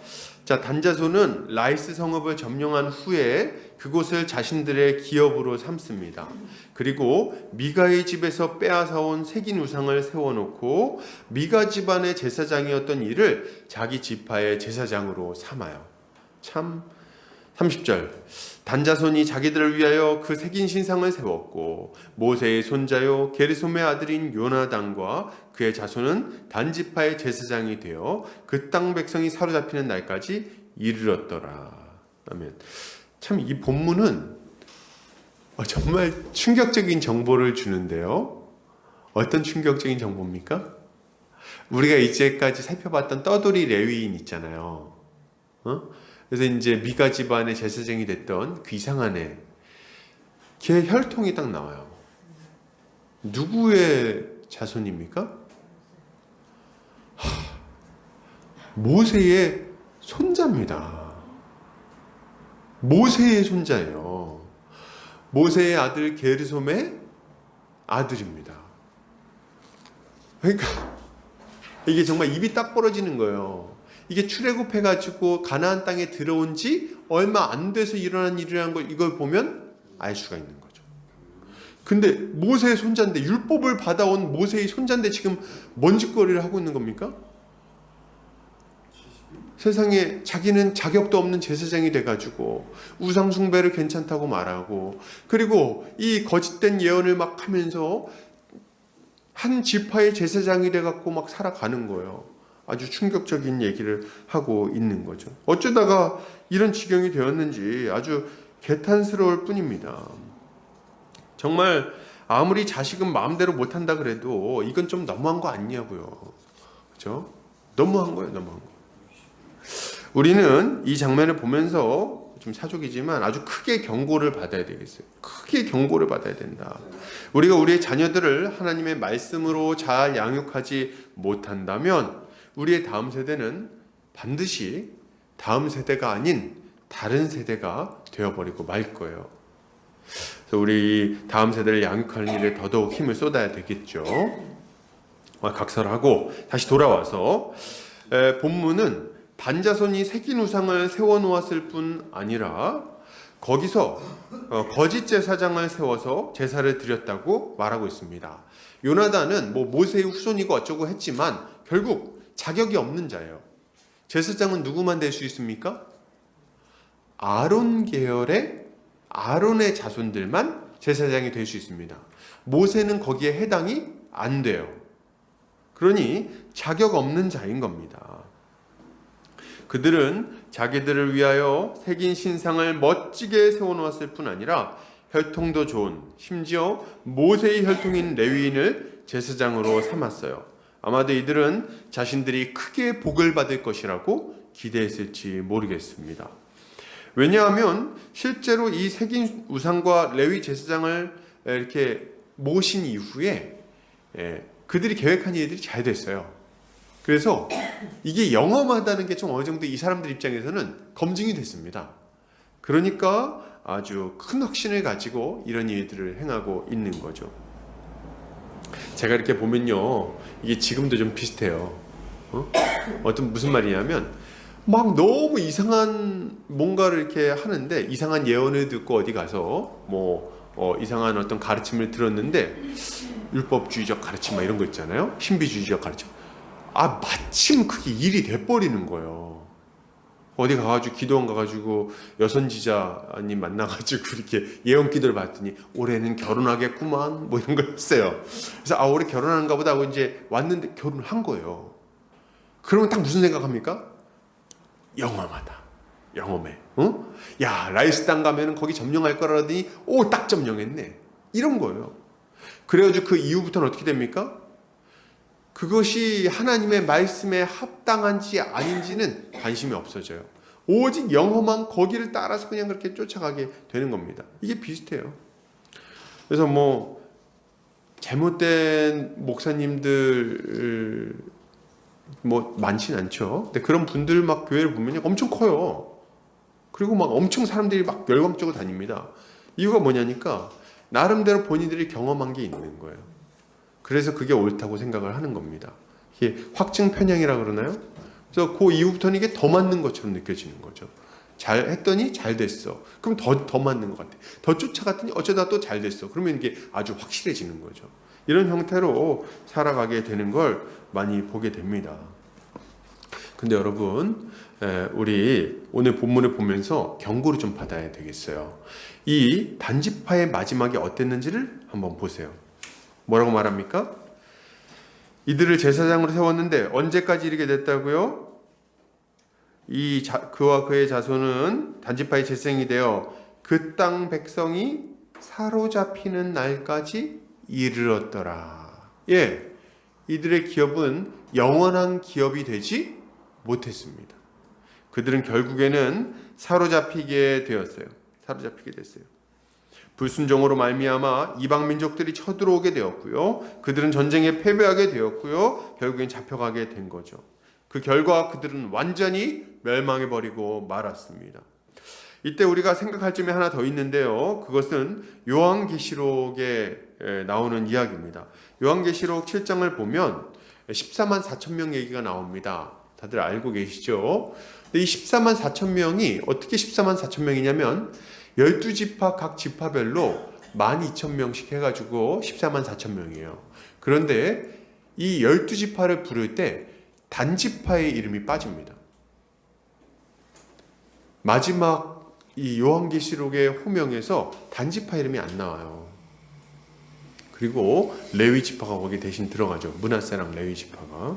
자, 단자손은 라이스 성읍을 점령한 후에 그곳을 자신들의 기업으로 삼습니다. 그리고 미가의 집에서 빼앗아온 새긴 우상을 세워놓고 미가 집안의 제사장이었던 이를 자기 지파의 제사장으로 삼아요. 참 30절 단자손이 자기들을 위하여 그 새긴 신상을 세웠고 모세의 손자요 게르솜의 아들인 요나단과 그의 자손은 단지파의 제사장이 되어 그 땅 백성이 사로잡히는 날까지 이르렀더라. 아멘. 참 이 본문은 정말 충격적인 정보를 주는데요. 어떤 충격적인 정보입니까? 우리가 이제까지 살펴봤던 떠돌이 레위인 있잖아요. 그래서 이제 미가 집안의 제사장이 됐던 그 이상한 애, 걔 혈통이 딱 나와요. 누구의 자손입니까? 모세의 손자입니다. 모세의 손자예요. 모세의 아들 게르솜의 아들입니다. 그러니까 이게 정말 입이 딱 벌어지는 거예요. 이게 출애굽해가지고 가나안 땅에 들어온 지 얼마 안 돼서 일어난 일이라는 걸 이걸 보면 알 수가 있는 거죠. 근데 모세의 손자인데, 율법을 받아온 모세의 손자인데 지금 뭔 짓거리를 하고 있는 겁니까? 세상에 자기는 자격도 없는 제사장이 돼가지고 우상 숭배를 괜찮다고 말하고, 그리고 이 거짓된 예언을 막 하면서 한 지파의 제사장이 돼갖고 막 살아가는 거예요. 아주 충격적인 얘기를 하고 있는 거죠. 어쩌다가 이런 지경이 되었는지 아주 개탄스러울 뿐입니다. 정말 아무리 자식은 마음대로 못한다 그래도 이건 좀 너무한 거 아니냐고요. 그렇죠? 너무한 거예요. 너무한 거. 우리는 이 장면을 보면서 좀 사족이지만 아주 크게 경고를 받아야 되겠어요. 크게 경고를 받아야 된다. 우리가 우리의 자녀들을 하나님의 말씀으로 잘 양육하지 못한다면 우리의 다음 세대는 반드시 다음 세대가 아닌 다른 세대가 되어버리고 말 거예요. 그래서 우리 다음 세대를 양육하는 일에 더더욱 힘을 쏟아야 되겠죠. 각설하고 다시 돌아와서 본문은 단자손이 새긴 우상을 세워놓았을 뿐 아니라 거기서 거짓 제사장을 세워서 제사를 드렸다고 말하고 있습니다. 요나단은 뭐 모세의 후손이고 어쩌고 했지만 결국 자격이 없는 자예요. 제사장은 누구만 될 수 있습니까? 아론 계열의 아론의 자손들만 제사장이 될 수 있습니다. 모세는 거기에 해당이 안 돼요. 그러니 자격 없는 자인 겁니다. 그들은 자기들을 위하여 새긴 신상을 멋지게 세워놓았을 뿐 아니라 혈통도 좋은, 심지어 모세의 혈통인 레위인을 제사장으로 삼았어요. 아마도 이들은 자신들이 크게 복을 받을 것이라고 기대했을지 모르겠습니다. 왜냐하면 실제로 이 새긴 우상과 레위 제사장을 이렇게 모신 이후에 그들이 계획한 일들이 잘 됐어요. 그래서 이게 영험하다는 게 좀 어느 정도 이 사람들 입장에서는 검증이 됐습니다. 그러니까 아주 큰 확신을 가지고 이런 일들을 행하고 있는 거죠. 제가 이렇게 보면요, 이게 지금도 좀 비슷해요. 어떤 무슨 말이냐면 막 너무 이상한 뭔가를 이렇게 하는데 이상한 예언을 듣고 어디 가서 이상한 어떤 가르침을 들었는데 율법주의적 가르침 막 이런 거 있잖아요. 신비주의적 가르침. 마침 그게 일이 돼버리는 거예요. 어디 가가지고 기도원 가가지고 여선지자님 만나가지고 이렇게 예언 기도를 봤더니 올해는 결혼하겠구만 뭐 이런 거 했어요. 그래서 올해 결혼하는가 보다 하고 이제 왔는데 결혼을 한 거예요. 그러면 딱 무슨 생각합니까? 영험하다. 영험해. 야, 라이스 땅 가면은 거기 점령할 거라더니 딱 점령했네. 이런 거예요. 그래가지고 그 이후부터는 어떻게 됩니까? 그것이 하나님의 말씀에 합당한지 아닌지는 관심이 없어져요. 오직 영험한 거기를 따라서 그냥 그렇게 쫓아가게 되는 겁니다. 이게 비슷해요. 그래서 잘못된 목사님들 많진 않죠. 근데 그런 분들 막 교회를 보면 엄청 커요. 그리고 막 엄청 사람들이 막 열광적으로 다닙니다. 이유가 뭐냐니까 나름대로 본인들이 경험한 게 있는 거예요. 그래서 그게 옳다고 생각을 하는 겁니다. 이게 확증 편향이라 그러나요? 그래서 그 이후부터는 이게 더 맞는 것처럼 느껴지는 거죠. 잘 했더니 잘 됐어. 그럼 더 맞는 것 같아. 더 쫓아갔더니 어쩌다 또 잘 됐어. 그러면 이게 아주 확실해지는 거죠. 이런 형태로 살아가게 되는 걸 많이 보게 됩니다. 근데 여러분, 우리 오늘 본문을 보면서 경고를 좀 받아야 되겠어요. 이 단지파의 마지막이 어땠는지를 한번 보세요. 뭐라고 말합니까? 이들을 제사장으로 세웠는데 언제까지 이르게 됐다고요? 그와 그의 자손은 단지파의 제사장이 되어 그 땅 백성이 사로잡히는 날까지 이르렀더라. 이들의 기업은 영원한 기업이 되지 못했습니다. 그들은 결국에는 사로잡히게 됐어요. 불순종으로 말미암아 이방 민족들이 쳐들어오게 되었고요. 그들은 전쟁에 패배하게 되었고요. 결국엔 잡혀가게 된 거죠. 그 결과 그들은 완전히 멸망해버리고 말았습니다. 이때 우리가 생각할 점이 하나 더 있는데요. 그것은 요한계시록에 나오는 이야기입니다. 요한계시록 7장을 보면 14만 4천 명 얘기가 나옵니다. 다들 알고 계시죠? 이 14만 4천 명이 어떻게 14만 4천 명이냐면 12지파 각 지파별로 12,000명씩 해가지고 14만 4천 명이에요. 그런데 이 12지파를 부를 때 단지파의 이름이 빠집니다. 마지막 이 요한계시록의 호명에서 단지파 이름이 안 나와요. 그리고 레위지파가 거기 대신 들어가죠. 므낫세랑 레위지파가.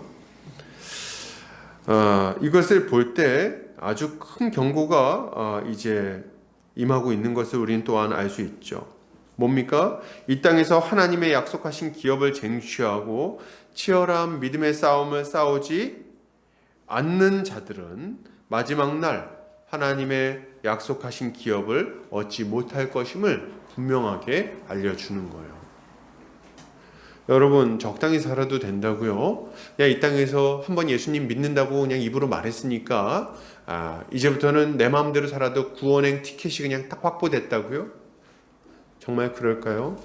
이것을 볼 때 아주 큰 경고가 이제 임하고 있는 것을 우리는 또한 알 수 있죠. 뭡니까? 이 땅에서 하나님의 약속하신 기업을 쟁취하고 치열한 믿음의 싸움을 싸우지 않는 자들은 마지막 날 하나님의 약속하신 기업을 얻지 못할 것임을 분명하게 알려주는 거예요. 여러분 적당히 살아도 된다고요? 그냥 이 땅에서 한번 예수님 믿는다고 그냥 입으로 말했으니까 이제부터는 내 마음대로 살아도 구원행 티켓이 그냥 딱 확보됐다고요? 정말 그럴까요?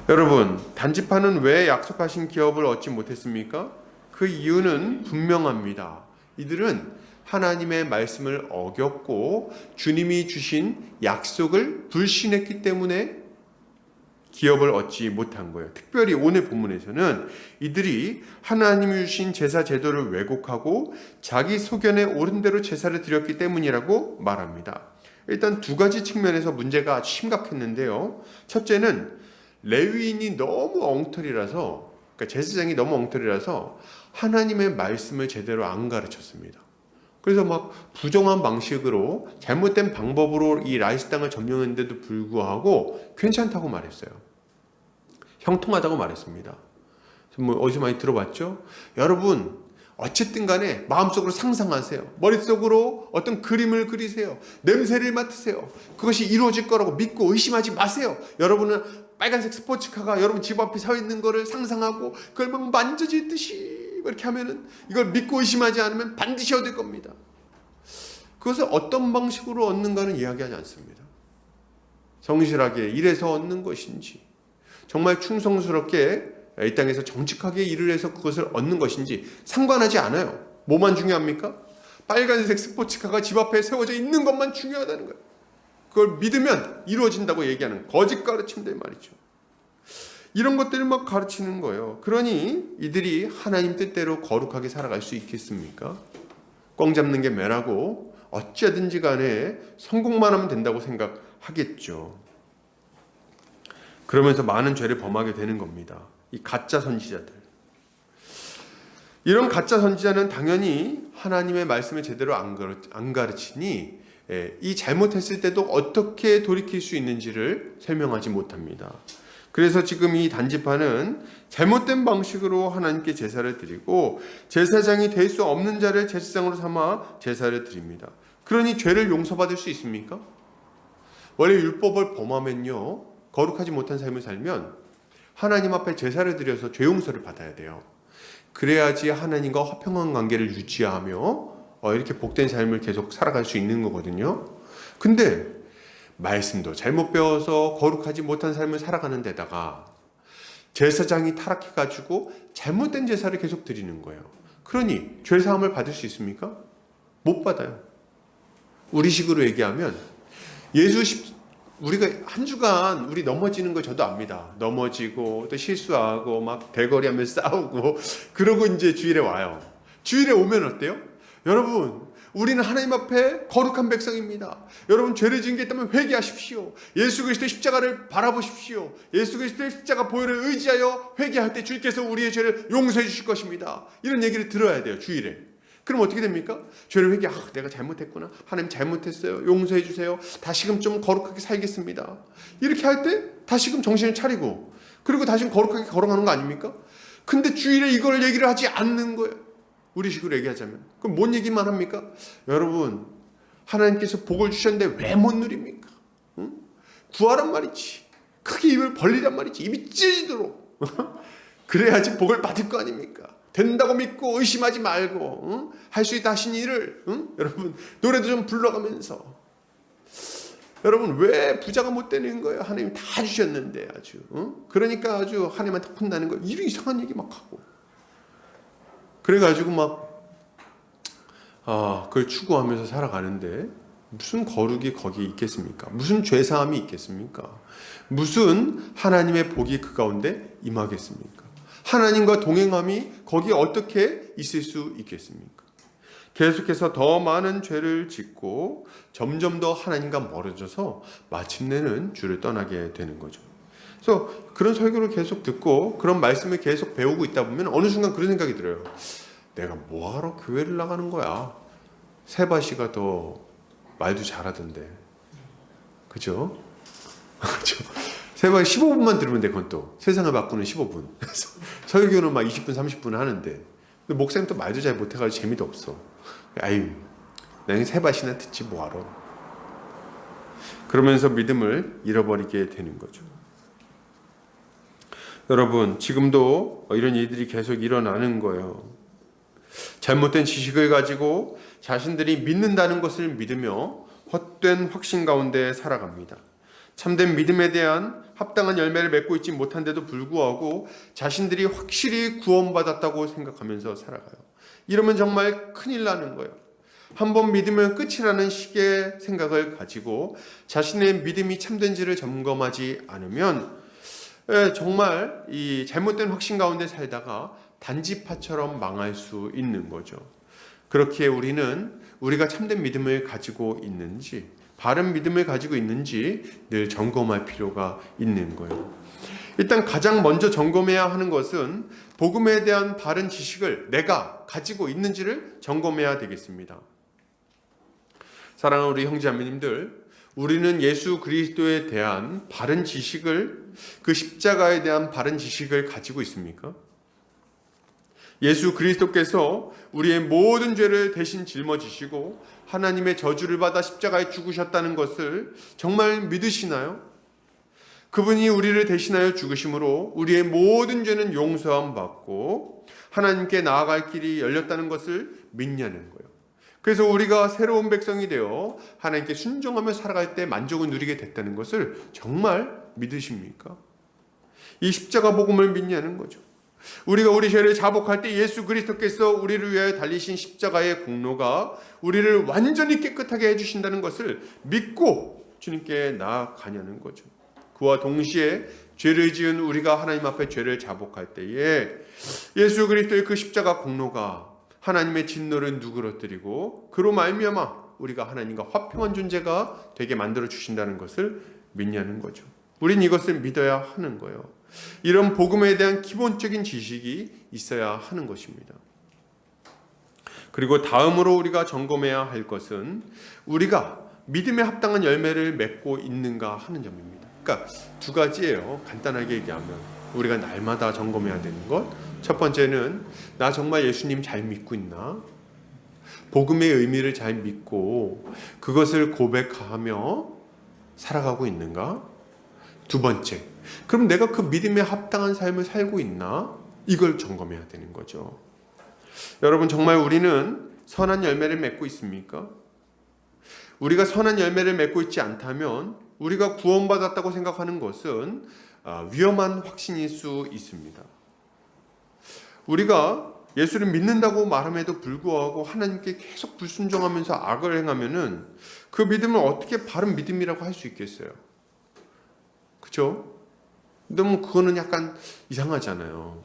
여러분, 단지파는 왜 약속하신 기업을 얻지 못했습니까? 그 이유는 분명합니다. 이들은 하나님의 말씀을 어겼고 주님이 주신 약속을 불신했기 때문에 기업을 얻지 못한 거예요. 특별히 오늘 본문에서는 이들이 하나님이 주신 제사 제도를 왜곡하고 자기 소견에 옳은 대로 제사를 드렸기 때문이라고 말합니다. 일단 두 가지 측면에서 문제가 아주 심각했는데요. 첫째는 레위인이 너무 엉터리라서, 그러니까 제사장이 너무 엉터리라서 하나님의 말씀을 제대로 안 가르쳤습니다. 그래서 막 부정한 방식으로 잘못된 방법으로 이 라이스 땅을 점령했는데도 불구하고 괜찮다고 말했어요. 형통하다고 말했습니다. 뭐 어디서 많이 들어봤죠? 여러분 어쨌든 간에 마음속으로 상상하세요. 머릿속으로 어떤 그림을 그리세요. 냄새를 맡으세요. 그것이 이루어질 거라고 믿고 의심하지 마세요. 여러분은 빨간색 스포츠카가 여러분 집 앞에 서 있는 거를 상상하고 그걸 막 만져지듯이 이렇게 하면은 이걸 믿고 의심하지 않으면 반드시 얻을 겁니다. 그것을 어떤 방식으로 얻는가는 이야기하지 않습니다. 성실하게 일해서 얻는 것인지, 정말 충성스럽게 이 땅에서 정직하게 일을 해서 그것을 얻는 것인지 상관하지 않아요. 뭐만 중요합니까? 빨간색 스포츠카가 집 앞에 세워져 있는 것만 중요하다는 거예요. 그걸 믿으면 이루어진다고 얘기하는 거짓 가르침들 말이죠. 이런 것들을 막 가르치는 거예요. 그러니 이들이 하나님 뜻대로 거룩하게 살아갈 수 있겠습니까? 꽝 잡는 게 매라고 어찌하든지 간에 성공만 하면 된다고 생각하겠죠. 그러면서 많은 죄를 범하게 되는 겁니다. 이 가짜 선지자들. 이런 가짜 선지자는 당연히 하나님의 말씀을 제대로 안 가르치니 이 잘못했을 때도 어떻게 돌이킬 수 있는지를 설명하지 못합니다. 그래서 지금 이 단지파는 잘못된 방식으로 하나님께 제사를 드리고 제사장이 될 수 없는 자를 제사장으로 삼아 제사를 드립니다. 그러니 죄를 용서받을 수 있습니까? 원래 율법을 범하면요, 거룩하지 못한 삶을 살면 하나님 앞에 제사를 드려서 죄 용서를 받아야 돼요. 그래야지 하나님과 화평한 관계를 유지하며 이렇게 복된 삶을 계속 살아갈 수 있는 거거든요. 근데 말씀도 잘못 배워서 거룩하지 못한 삶을 살아가는 데다가 제사장이 타락해가지고 잘못된 제사를 계속 드리는 거예요. 그러니 죄사함을 받을 수 있습니까? 못 받아요. 우리식으로 얘기하면 우리가 한 주간 우리 넘어지는 거 저도 압니다. 넘어지고 또 실수하고 막 대거리하면서 싸우고 그러고 이제 주일에 와요. 주일에 오면 어때요? 여러분, 우리는 하나님 앞에 거룩한 백성입니다. 여러분, 죄를 지은 게 있다면 회개하십시오. 예수 그리스도의 십자가를 바라보십시오. 예수 그리스도의 십자가 보혈을 의지하여 회개할 때 주께서 우리의 죄를 용서해 주실 것입니다. 이런 얘기를 들어야 돼요, 주일에. 그럼 어떻게 됩니까? 죄를 내가 잘못했구나. 하나님 잘못했어요. 용서해 주세요. 다시금 좀 거룩하게 살겠습니다. 이렇게 할 때 다시금 정신을 차리고 그리고 다시금 거룩하게 걸어가는 거 아닙니까? 근데 주일에 이걸 얘기를 하지 않는 거예요. 우리식으로 얘기하자면. 그럼 뭔 얘기만 합니까? 여러분, 하나님께서 복을 주셨는데 왜 못 누립니까? 응? 구하란 말이지. 크게 입을 벌리란 말이지. 입이 찢어지도록. 그래야지 복을 받을 거 아닙니까? 된다고 믿고 의심하지 말고 할 수 있다 하신 일을 여러분 노래도 좀 불러가면서 여러분 왜 부자가 못 되는 거예요? 하나님 다 주셨는데 아주 그러니까 아주 하나님한테 혼나는 거예요. 이런 이상한 얘기 막 하고 그래가지고 막 그걸 추구하면서 살아가는데 무슨 거룩이 거기에 있겠습니까? 무슨 죄사함이 있겠습니까? 무슨 하나님의 복이 그 가운데 임하겠습니까? 하나님과 동행함이 거기에 어떻게 있을 수 있겠습니까? 계속해서 더 많은 죄를 짓고 점점 더 하나님과 멀어져서 마침내는 주를 떠나게 되는 거죠. 그래서 그런 설교를 계속 듣고 그런 말씀을 계속 배우고 있다 보면 어느 순간 그런 생각이 들어요. 내가 뭐하러 교회를 나가는 거야? 세바시가 더 말도 잘하던데. 그죠? 그죠? 세바시 15분만 들으면 돼. 그건 또 세상을 바꾸는 15분. 설교는 막 20분 30분 하는데 근데 목사님 또 말도 잘 못해가지고 재미도 없어. 아유, 나는 세바시나 듣지 뭐하러. 그러면서 믿음을 잃어버리게 되는 거죠. 여러분, 지금도 이런 일들이 계속 일어나는 거예요. 잘못된 지식을 가지고 자신들이 믿는다는 것을 믿으며 헛된 확신 가운데 살아갑니다. 참된 믿음에 대한 합당한 열매를 맺고 있지 못한데도 불구하고 자신들이 확실히 구원받았다고 생각하면서 살아가요. 이러면 정말 큰일 나는 거예요. 한번 믿으면 끝이라는 식의 생각을 가지고 자신의 믿음이 참된지를 점검하지 않으면 정말 이 잘못된 확신 가운데 살다가 단지파처럼 망할 수 있는 거죠. 그렇기에 우리는 우리가 참된 믿음을 가지고 있는지, 바른 믿음을 가지고 있는지 늘 점검할 필요가 있는 거예요. 일단 가장 먼저 점검해야 하는 것은 복음에 대한 바른 지식을 내가 가지고 있는지를 점검해야 되겠습니다. 사랑하는 우리 형제자매님들, 우리는 예수 그리스도에 대한 바른 지식을, 그 십자가에 대한 바른 지식을 가지고 있습니까? 예수 그리스도께서 우리의 모든 죄를 대신 짊어지시고 하나님의 저주를 받아 십자가에 죽으셨다는 것을 정말 믿으시나요? 그분이 우리를 대신하여 죽으심으로 우리의 모든 죄는 용서함 받고 하나님께 나아갈 길이 열렸다는 것을 믿냐는 거예요. 그래서 우리가 새로운 백성이 되어 하나님께 순종하며 살아갈 때 만족을 누리게 됐다는 것을 정말 믿으십니까? 이 십자가 복음을 믿냐는 거죠. 우리가 우리 죄를 자복할 때 예수 그리스도께서 우리를 위하여 달리신 십자가의 공로가 우리를 완전히 깨끗하게 해주신다는 것을 믿고 주님께 나아가냐는 거죠. 그와 동시에 죄를 지은 우리가 하나님 앞에 죄를 자복할 때에 예수 그리스도의 그 십자가 공로가 하나님의 진노를 누그러뜨리고 그로 말미암아 우리가 하나님과 화평한 존재가 되게 만들어 주신다는 것을 믿냐는 거죠. 우린 이것을 믿어야 하는 거예요. 이런 복음에 대한 기본적인 지식이 있어야 하는 것입니다. 그리고 다음으로 우리가 점검해야 할 것은 우리가 믿음에 합당한 열매를 맺고 있는가 하는 점입니다. 그러니까 두 가지예요. 간단하게 얘기하면 우리가 날마다 점검해야 되는 것. 첫 번째는 나 정말 예수님 잘 믿고 있나? 복음의 의미를 잘 믿고 그것을 고백하며 살아가고 있는가? 두 번째, 그럼 내가 그 믿음에 합당한 삶을 살고 있나? 이걸 점검해야 되는 거죠. 여러분, 정말 우리는 선한 열매를 맺고 있습니까? 우리가 선한 열매를 맺고 있지 않다면 우리가 구원받았다고 생각하는 것은 위험한 확신일 수 있습니다. 우리가 예수를 믿는다고 말함에도 불구하고 하나님께 계속 불순종하면서 악을 행하면은 그 믿음을 어떻게 바른 믿음이라고 할 수 있겠어요? 그렇죠? 너무 그거는 약간 이상하잖아요.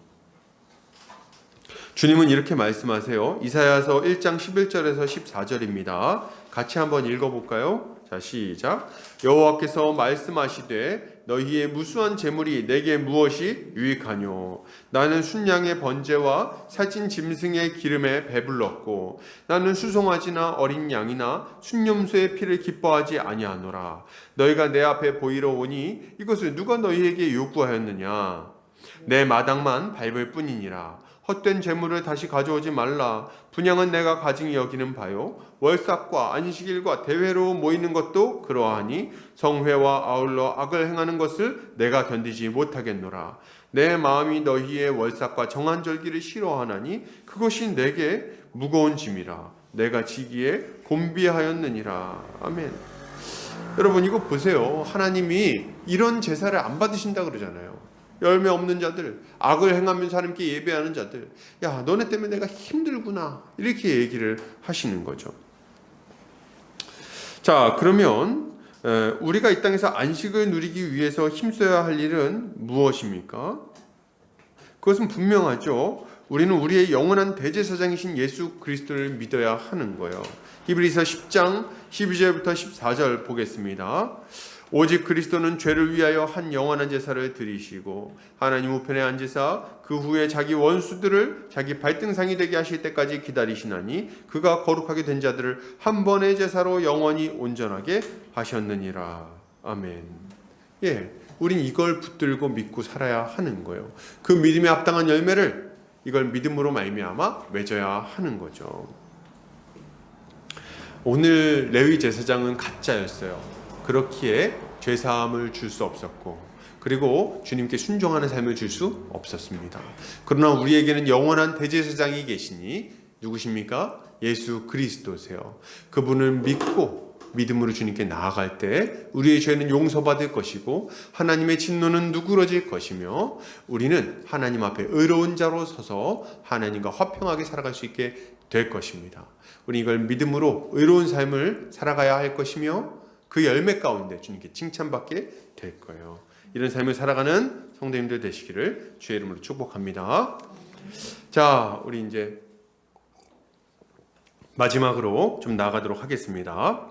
주님은 이렇게 말씀하세요. 이사야서 1장 11절에서 14절입니다. 같이 한번 읽어볼까요? 자, 시작. 여호와께서 말씀하시되 너희의 무수한 재물이 내게 무엇이 유익하뇨? 나는 순양의 번제와 살찐 짐승의 기름에 배불렀고 나는 수송아지나 어린 양이나 순념소의 피를 기뻐하지 아니하노라. 너희가 내 앞에 보이러 오니 이것을 누가 너희에게 요구하였느냐? 내 마당만 밟을 뿐이니라. 헛된 재물을 다시 가져오지 말라. 분양은 내가 가증히 여기는 바요. 월삭과 안식일과 대회로 모이는 것도 그러하니 성회와 아울러 악을 행하는 것을 내가 견디지 못하겠노라. 내 마음이 너희의 월삭과 정한절기를 싫어하나니 그것이 내게 무거운 짐이라. 내가 지기에 곤비하였느니라. 아멘. 여러분, 이거 보세요. 하나님이 이런 제사를 안 받으신다 그러잖아요. 열매 없는 자들, 악을 행하면서 하나님께 예배하는 자들, 야, 너네 때문에 내가 힘들구나, 이렇게 얘기를 하시는 거죠. 자, 그러면 우리가 이 땅에서 안식을 누리기 위해서 힘써야 할 일은 무엇입니까? 그것은 분명하죠. 우리는 우리의 영원한 대제사장이신 예수 그리스도를 믿어야 하는 거예요. 히브리서 10장 12절부터 14절 보겠습니다. 오직 그리스도는 죄를 위하여 한 영원한 제사를 드리시고 하나님 우편에 앉으사 그 후에 자기 원수들을 자기 발등상이 되게 하실 때까지 기다리시나니 그가 거룩하게 된 자들을 한 번의 제사로 영원히 온전하게 하셨느니라. 아멘. 예, 우린 이걸 붙들고 믿고 살아야 하는 거예요. 그 믿음에 합당한 열매를 이걸 믿음으로 말미암아 맺어야 하는 거죠. 오늘 레위 제사장은 가짜였어요. 그렇기에 죄사함을 줄 수 없었고 그리고 주님께 순종하는 삶을 줄 수 없었습니다. 그러나 우리에게는 영원한 대제사장이 계시니 누구십니까? 예수 그리스도세요. 그분을 믿고 믿음으로 주님께 나아갈 때 우리의 죄는 용서받을 것이고 하나님의 진노는 누그러질 것이며 우리는 하나님 앞에 의로운 자로 서서 하나님과 화평하게 살아갈 수 있게 될 것입니다. 우리 이걸 믿음으로 의로운 삶을 살아가야 할 것이며 그 열매 가운데 주님께 칭찬받게 될 거예요. 이런 삶을 살아가는 성도님들 되시기를 주의 이름으로 축복합니다. 자, 우리 이제 마지막으로 좀 나아가도록 하겠습니다.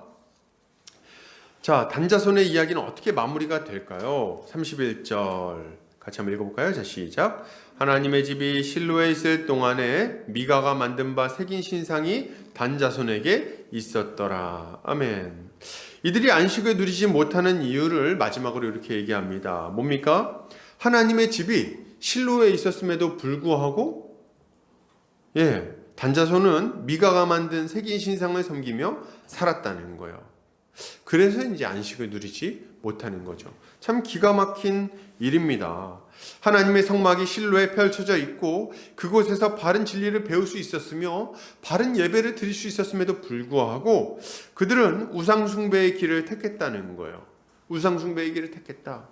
자, 단자손의 이야기는 어떻게 마무리가 될까요? 31절 같이 한번 읽어볼까요? 자, 시작. 하나님의 집이 실로에 있을 동안에 미가가 만든 바 새긴 신상이 단자손에게 있었더라. 아멘. 이들이 안식을 누리지 못하는 이유를 마지막으로 이렇게 얘기합니다. 뭡니까? 하나님의 집이 실로에 있었음에도 불구하고 단자손은 미가가 만든 새긴 신상을 섬기며 살았다는 거예요. 그래서 이제 안식을 누리지 못하는 거죠. 참 기가 막힌 일입니다. 하나님의 성막이 실로에 펼쳐져 있고 그곳에서 바른 진리를 배울 수 있었으며 바른 예배를 드릴 수 있었음에도 불구하고 그들은 우상숭배의 길을 택했다는 거예요. 우상숭배의 길을 택했다.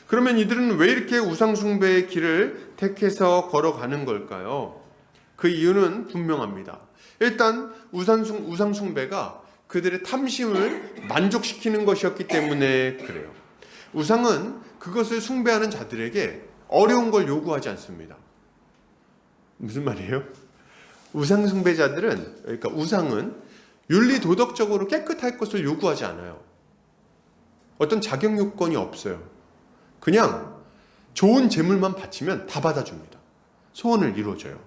그러면 이들은 왜 이렇게 우상숭배의 길을 택해서 걸어가는 걸까요? 그 이유는 분명합니다. 일단 우상숭배가 그들의 탐심을 만족시키는 것이었기 때문에 그래요. 우상은 그것을 숭배하는 자들에게 어려운 걸 요구하지 않습니다. 무슨 말이에요? 우상 숭배자들은, 그러니까 우상은 윤리 도덕적으로 깨끗할 것을 요구하지 않아요. 어떤 자격 요건이 없어요. 그냥 좋은 재물만 바치면 다 받아줍니다. 소원을 이루어줘요.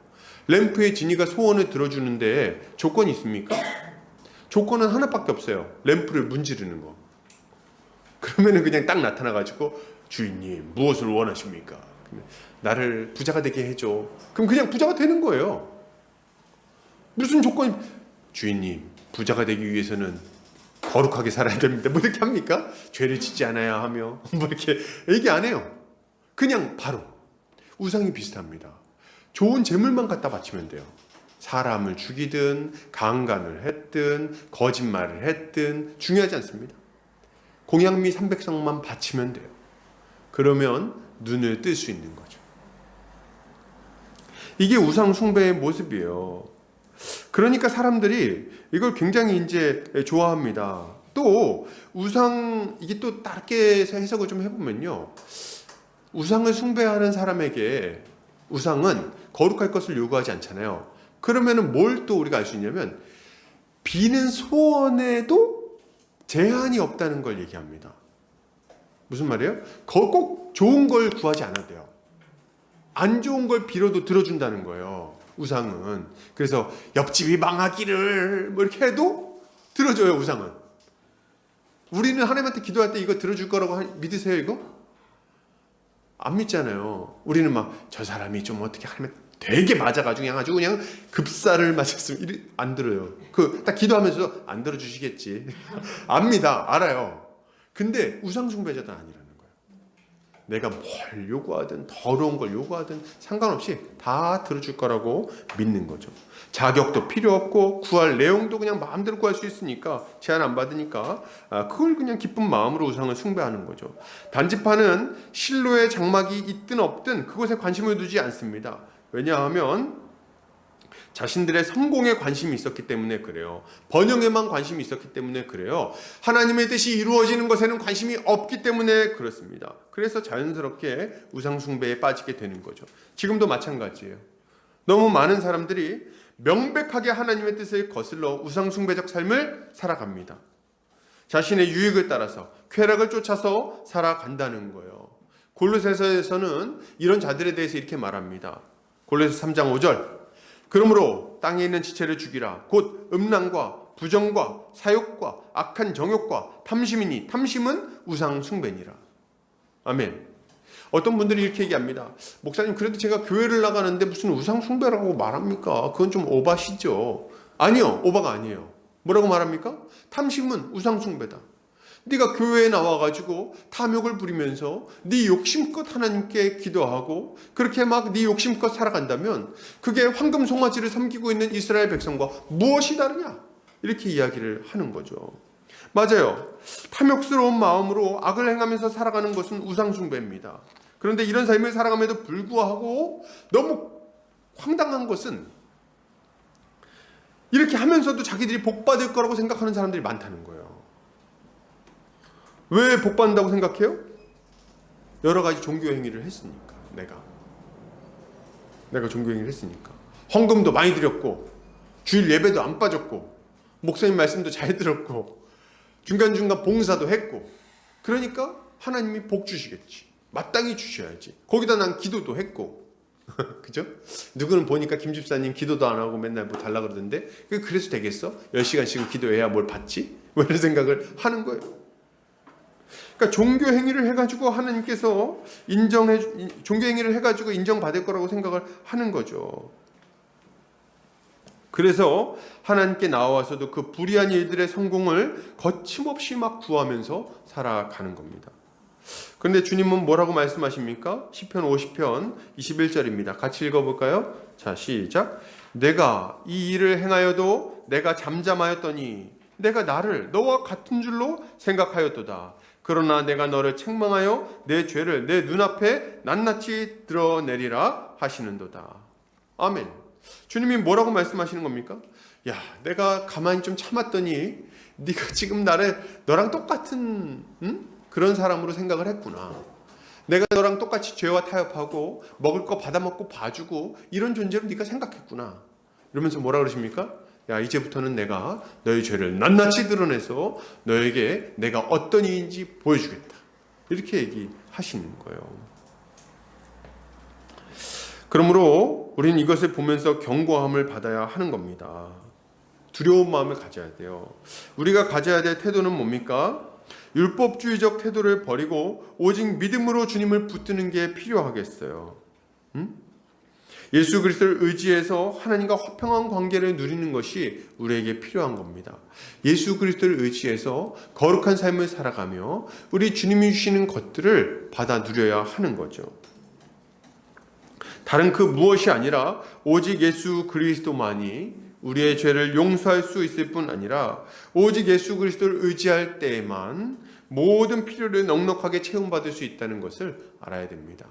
램프의 지니가 소원을 들어주는데 조건이 있습니까? 조건은 하나밖에 없어요. 램프를 문지르는 거. 그러면은 그냥 딱 나타나가지고 주인님 무엇을 원하십니까? 나를 부자가 되게 해줘. 그럼 그냥 부자가 되는 거예요. 무슨 조건이? 주인님 부자가 되기 위해서는 거룩하게 살아야 됩니다. 뭐 이렇게 합니까? 죄를 짓지 않아야 하며 뭐 이렇게 얘기 안 해요. 그냥 바로 우상이 비슷합니다. 좋은 재물만 갖다 바치면 돼요. 사람을 죽이든 강간을 했든 거짓말을 했든 중요하지 않습니다. 공양미 300성만 바치면 돼요. 그러면 눈을 뜰 수 있는 거죠. 이게 우상 숭배의 모습이에요. 그러니까 사람들이 이걸 굉장히 이제 좋아합니다. 또 우상, 이게 또 다르게 해석을 좀 해보면요, 우상을 숭배하는 사람에게 우상은 거룩할 것을 요구하지 않잖아요. 그러면은 뭘 또 우리가 알 수 있냐면 비는 소원에도 제한이 없다는 걸 얘기합니다. 무슨 말이에요? 꼭 좋은 걸 구하지 않아도 돼요. 안 좋은 걸 빌어도 들어준다는 거예요. 우상은. 그래서 옆집이 망하기를 뭐 이렇게 해도 들어줘요. 우상은. 우리는 하나님한테 기도할 때 이거 들어줄 거라고 믿으세요? 이거? 안 믿잖아요. 우리는 막 저 사람이 좀 어떻게 하면 되게 맞아가지고 그냥 아주 그냥 급사를 맞았으면 안 들어요. 딱 기도하면서 안 들어주시겠지. 압니다. 알아요. 근데 우상숭배자는 아니라는 거예요. 내가 뭘 요구하든 더러운 걸 요구하든 상관없이 다 들어줄 거라고 믿는 거죠. 자격도 필요 없고 구할 내용도 그냥 마음대로 구할 수 있으니까, 제한 안 받으니까 그걸 그냥 기쁜 마음으로 우상을 숭배하는 거죠. 단지파는 실로의 장막이 있든 없든 그것에 관심을 두지 않습니다. 왜냐하면 자신들의 성공에 관심이 있었기 때문에 그래요. 번영에만 관심이 있었기 때문에 그래요. 하나님의 뜻이 이루어지는 것에는 관심이 없기 때문에 그렇습니다. 그래서 자연스럽게 우상숭배에 빠지게 되는 거죠. 지금도 마찬가지예요. 너무 많은 사람들이 명백하게 하나님의 뜻을 거슬러 우상숭배적 삶을 살아갑니다. 자신의 유익을 따라서 쾌락을 쫓아서 살아간다는 거예요. 골로새서에서는 이런 자들에 대해서 이렇게 말합니다. 골로새 3장 5절. 그러므로 땅에 있는 지체를 죽이라. 곧 음란과 부정과 사욕과 악한 정욕과 탐심이니 탐심은 우상 숭배니라. 아멘. 어떤 분들이 이렇게 얘기합니다. 목사님, 그래도 제가 교회를 나가는데 무슨 우상 숭배라고 말합니까? 그건 좀 오바시죠. 아니요, 오바가 아니에요. 뭐라고 말합니까? 탐심은 우상 숭배다. 네가 교회에 나와가지고 탐욕을 부리면서 네 욕심껏 하나님께 기도하고 그렇게 막 네 욕심껏 살아간다면 그게 황금 송아지를 섬기고 있는 이스라엘 백성과 무엇이 다르냐? 이렇게 이야기를 하는 거죠. 맞아요. 탐욕스러운 마음으로 악을 행하면서 살아가는 것은 우상숭배입니다. 그런데 이런 삶을 살아감에도 불구하고 너무 황당한 것은 이렇게 하면서도 자기들이 복받을 거라고 생각하는 사람들이 많다는 거예요. 왜 복받는다고 생각해요? 여러 가지 종교 행위를 했으니까. 내가 종교 행위를 했으니까. 헌금도 많이 드렸고 주일 예배도 안 빠졌고 목사님 말씀도 잘 들었고 중간중간 봉사도 했고 그러니까 하나님이 복 주시겠지. 마땅히 주셔야지. 거기다 난 기도도 했고 그죠? 누구는 보니까 김 집사님 기도도 안 하고 맨날 뭐 달라 그러던데 그래서 되겠어? 10시간씩은 기도해야 뭘 받지? 뭐 이런 생각을 하는 거예요. 그러니까 종교 행위를 해가지고 하나님께서 종교 행위를 해가지고 인정받을 거라고 생각을 하는 거죠. 그래서 하나님께 나와서도 그 불의한 일들의 성공을 거침없이 막 구하면서 살아가는 겁니다. 그런데 주님은 뭐라고 말씀하십니까? 시편 50편 21절입니다. 같이 읽어볼까요? 자, 시작. 내가 이 일을 행하여도 내가 잠잠하였더니 내가 나를 너와 같은 줄로 생각하였도다. 그러나 내가 너를 책망하여 내 죄를 내 눈앞에 낱낱이 드러내리라 하시는도다. 아멘. 주님이 뭐라고 말씀하시는 겁니까? 야, 내가 가만히 좀 참았더니 네가 지금 나를 너랑 똑같은 그런 사람으로 생각을 했구나. 내가 너랑 똑같이 죄와 타협하고 먹을 거 받아먹고 봐주고 이런 존재로 네가 생각했구나. 이러면서 뭐라 그러십니까? 야, 이제부터는 내가 너의 죄를 낱낱이 드러내서 너에게 내가 어떤 이인지 보여주겠다. 이렇게 얘기하시는 거예요. 그러므로 우리는 이것을 보면서 경고함을 받아야 하는 겁니다. 두려운 마음을 가져야 돼요. 우리가 가져야 될 태도는 뭡니까? 율법주의적 태도를 버리고 오직 믿음으로 주님을 붙드는 게 필요하겠어요. 예수 그리스도를 의지해서 하나님과 화평한 관계를 누리는 것이 우리에게 필요한 겁니다. 예수 그리스도를 의지해서 거룩한 삶을 살아가며 우리 주님이 주시는 것들을 받아 누려야 하는 거죠. 다른 그 무엇이 아니라 오직 예수 그리스도만이 우리의 죄를 용서할 수 있을 뿐 아니라 오직 예수 그리스도를 의지할 때에만 모든 필요를 넉넉하게 채움받을 수 있다는 것을 알아야 됩니다.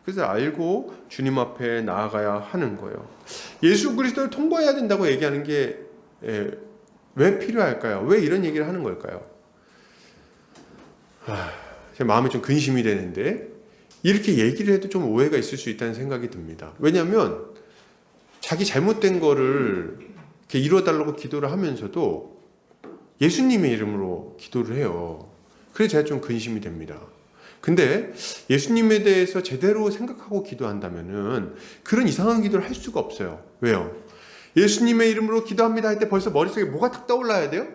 그래서 알고 주님 앞에 나아가야 하는 거예요. 예수 그리스도를 통과해야 된다고 얘기하는 게 왜 필요할까요? 왜 이런 얘기를 하는 걸까요? 제 마음에 좀 근심이 되는데 이렇게 얘기를 해도 좀 오해가 있을 수 있다는 생각이 듭니다. 왜냐하면 자기 잘못된 거를 이렇게 이뤄달라고 기도를 하면서도 예수님의 이름으로 기도를 해요. 그래서 제가 좀 근심이 됩니다. 근데 예수님에 대해서 제대로 생각하고 기도한다면은 그런 이상한 기도를 할 수가 없어요. 왜요? 예수님의 이름으로 기도합니다 할 때 벌써 머릿속에 뭐가 딱 떠올라야 돼요?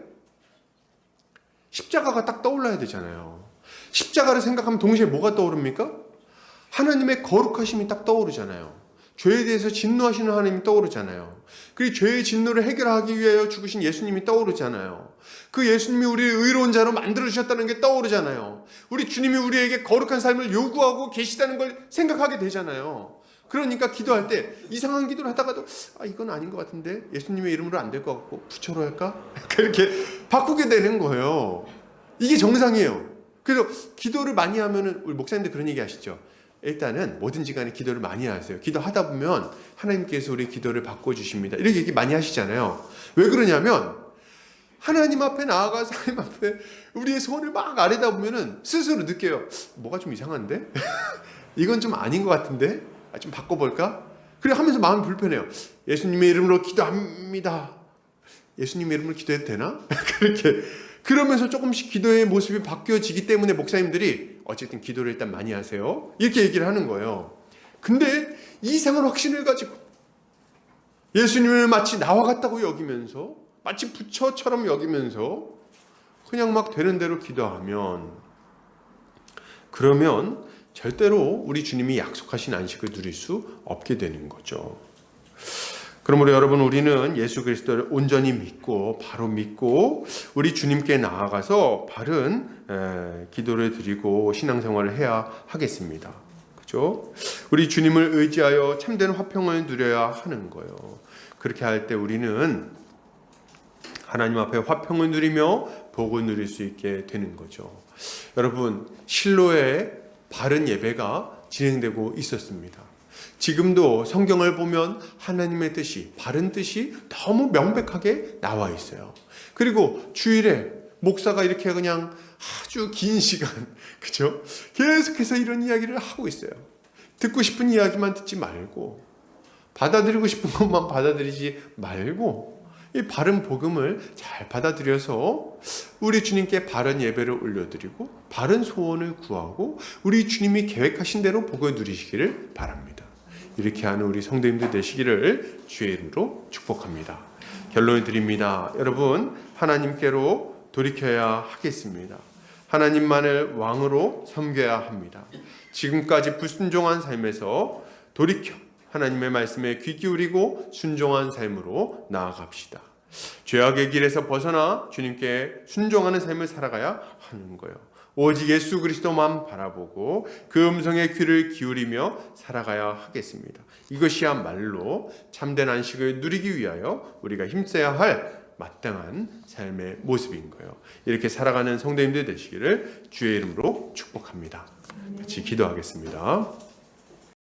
십자가가 딱 떠올라야 되잖아요. 십자가를 생각하면 동시에 뭐가 떠오릅니까? 하나님의 거룩하심이 딱 떠오르잖아요. 죄에 대해서 진노하시는 하나님이 떠오르잖아요. 그리고 죄의 진노를 해결하기 위하여 죽으신 예수님이 떠오르잖아요. 그 예수님이 우리를 의로운 자로 만들어주셨다는 게 떠오르잖아요. 우리 주님이 우리에게 거룩한 삶을 요구하고 계시다는 걸 생각하게 되잖아요. 그러니까 기도할 때 이상한 기도를 하다가도 이건 아닌 것 같은데 예수님의 이름으로 안 될 것 같고 부처로 할까? 이렇게 바꾸게 되는 거예요. 이게 정상이에요. 그래서 기도를 많이 하면은 우리 목사님들 그런 얘기 하시죠. 일단은 뭐든지 간에 기도를 많이 하세요. 기도하다 보면 하나님께서 우리 기도를 바꿔주십니다. 이렇게 얘기 많이 하시잖아요. 왜 그러냐면 하나님 앞에 나아가서 하나님 앞에 우리의 소원을 막 아뢰다 보면은 스스로 느껴요. 뭐가 좀 이상한데? 이건 좀 아닌 것 같은데? 좀 바꿔볼까? 그래 하면서 마음이 불편해요. 예수님의 이름으로 기도합니다. 예수님의 이름으로 기도해도 되나? 그렇게 그러면서 조금씩 기도의 모습이 바뀌어지기 때문에 목사님들이 어쨌든 기도를 일단 많이 하세요. 이렇게 얘기를 하는 거예요. 근데 이상한 확신을 가지고 예수님을 마치 나와 같다고 여기면서 마치 부처처럼 여기면서 그냥 막 되는 대로 기도하면 그러면 절대로 우리 주님이 약속하신 안식을 누릴 수 없게 되는 거죠. 그러므로 여러분, 우리는 예수 그리스도를 온전히 믿고 바로 믿고 우리 주님께 나아가서 바른 기도를 드리고 신앙생활을 해야 하겠습니다. 그렇죠? 우리 주님을 의지하여 참된 화평을 누려야 하는 거예요. 그렇게 할 때 우리는 하나님 앞에 화평을 누리며 복을 누릴 수 있게 되는 거죠. 여러분, 실로의 바른 예배가 진행되고 있었습니다. 지금도 성경을 보면 하나님의 뜻이, 바른 뜻이 너무 명백하게 나와 있어요. 그리고 주일에 목사가 이렇게 그냥 아주 긴 시간, 그죠? 계속해서 이런 이야기를 하고 있어요. 듣고 싶은 이야기만 듣지 말고, 받아들이고 싶은 것만 받아들이지 말고, 이 바른 복음을 잘 받아들여서 우리 주님께 바른 예배를 올려드리고 바른 소원을 구하고 우리 주님이 계획하신 대로 복을 누리시기를 바랍니다. 이렇게 하는 우리 성도님들 되시기를 주의 이름으로 축복합니다. 결론을 드립니다. 여러분, 하나님께로 돌이켜야 하겠습니다. 하나님만을 왕으로 섬겨야 합니다. 지금까지 불순종한 삶에서 돌이켜 하나님의 말씀에 귀 기울이고 순종한 삶으로 나아갑시다. 죄악의 길에서 벗어나 주님께 순종하는 삶을 살아가야 하는 거예요. 오직 예수 그리스도만 바라보고 그 음성에 귀를 기울이며 살아가야 하겠습니다. 이것이야말로 참된 안식을 누리기 위하여 우리가 힘써야 할 마땅한 삶의 모습인 거예요. 이렇게 살아가는 성도님들 되시기를 주의 이름으로 축복합니다. 같이 기도하겠습니다.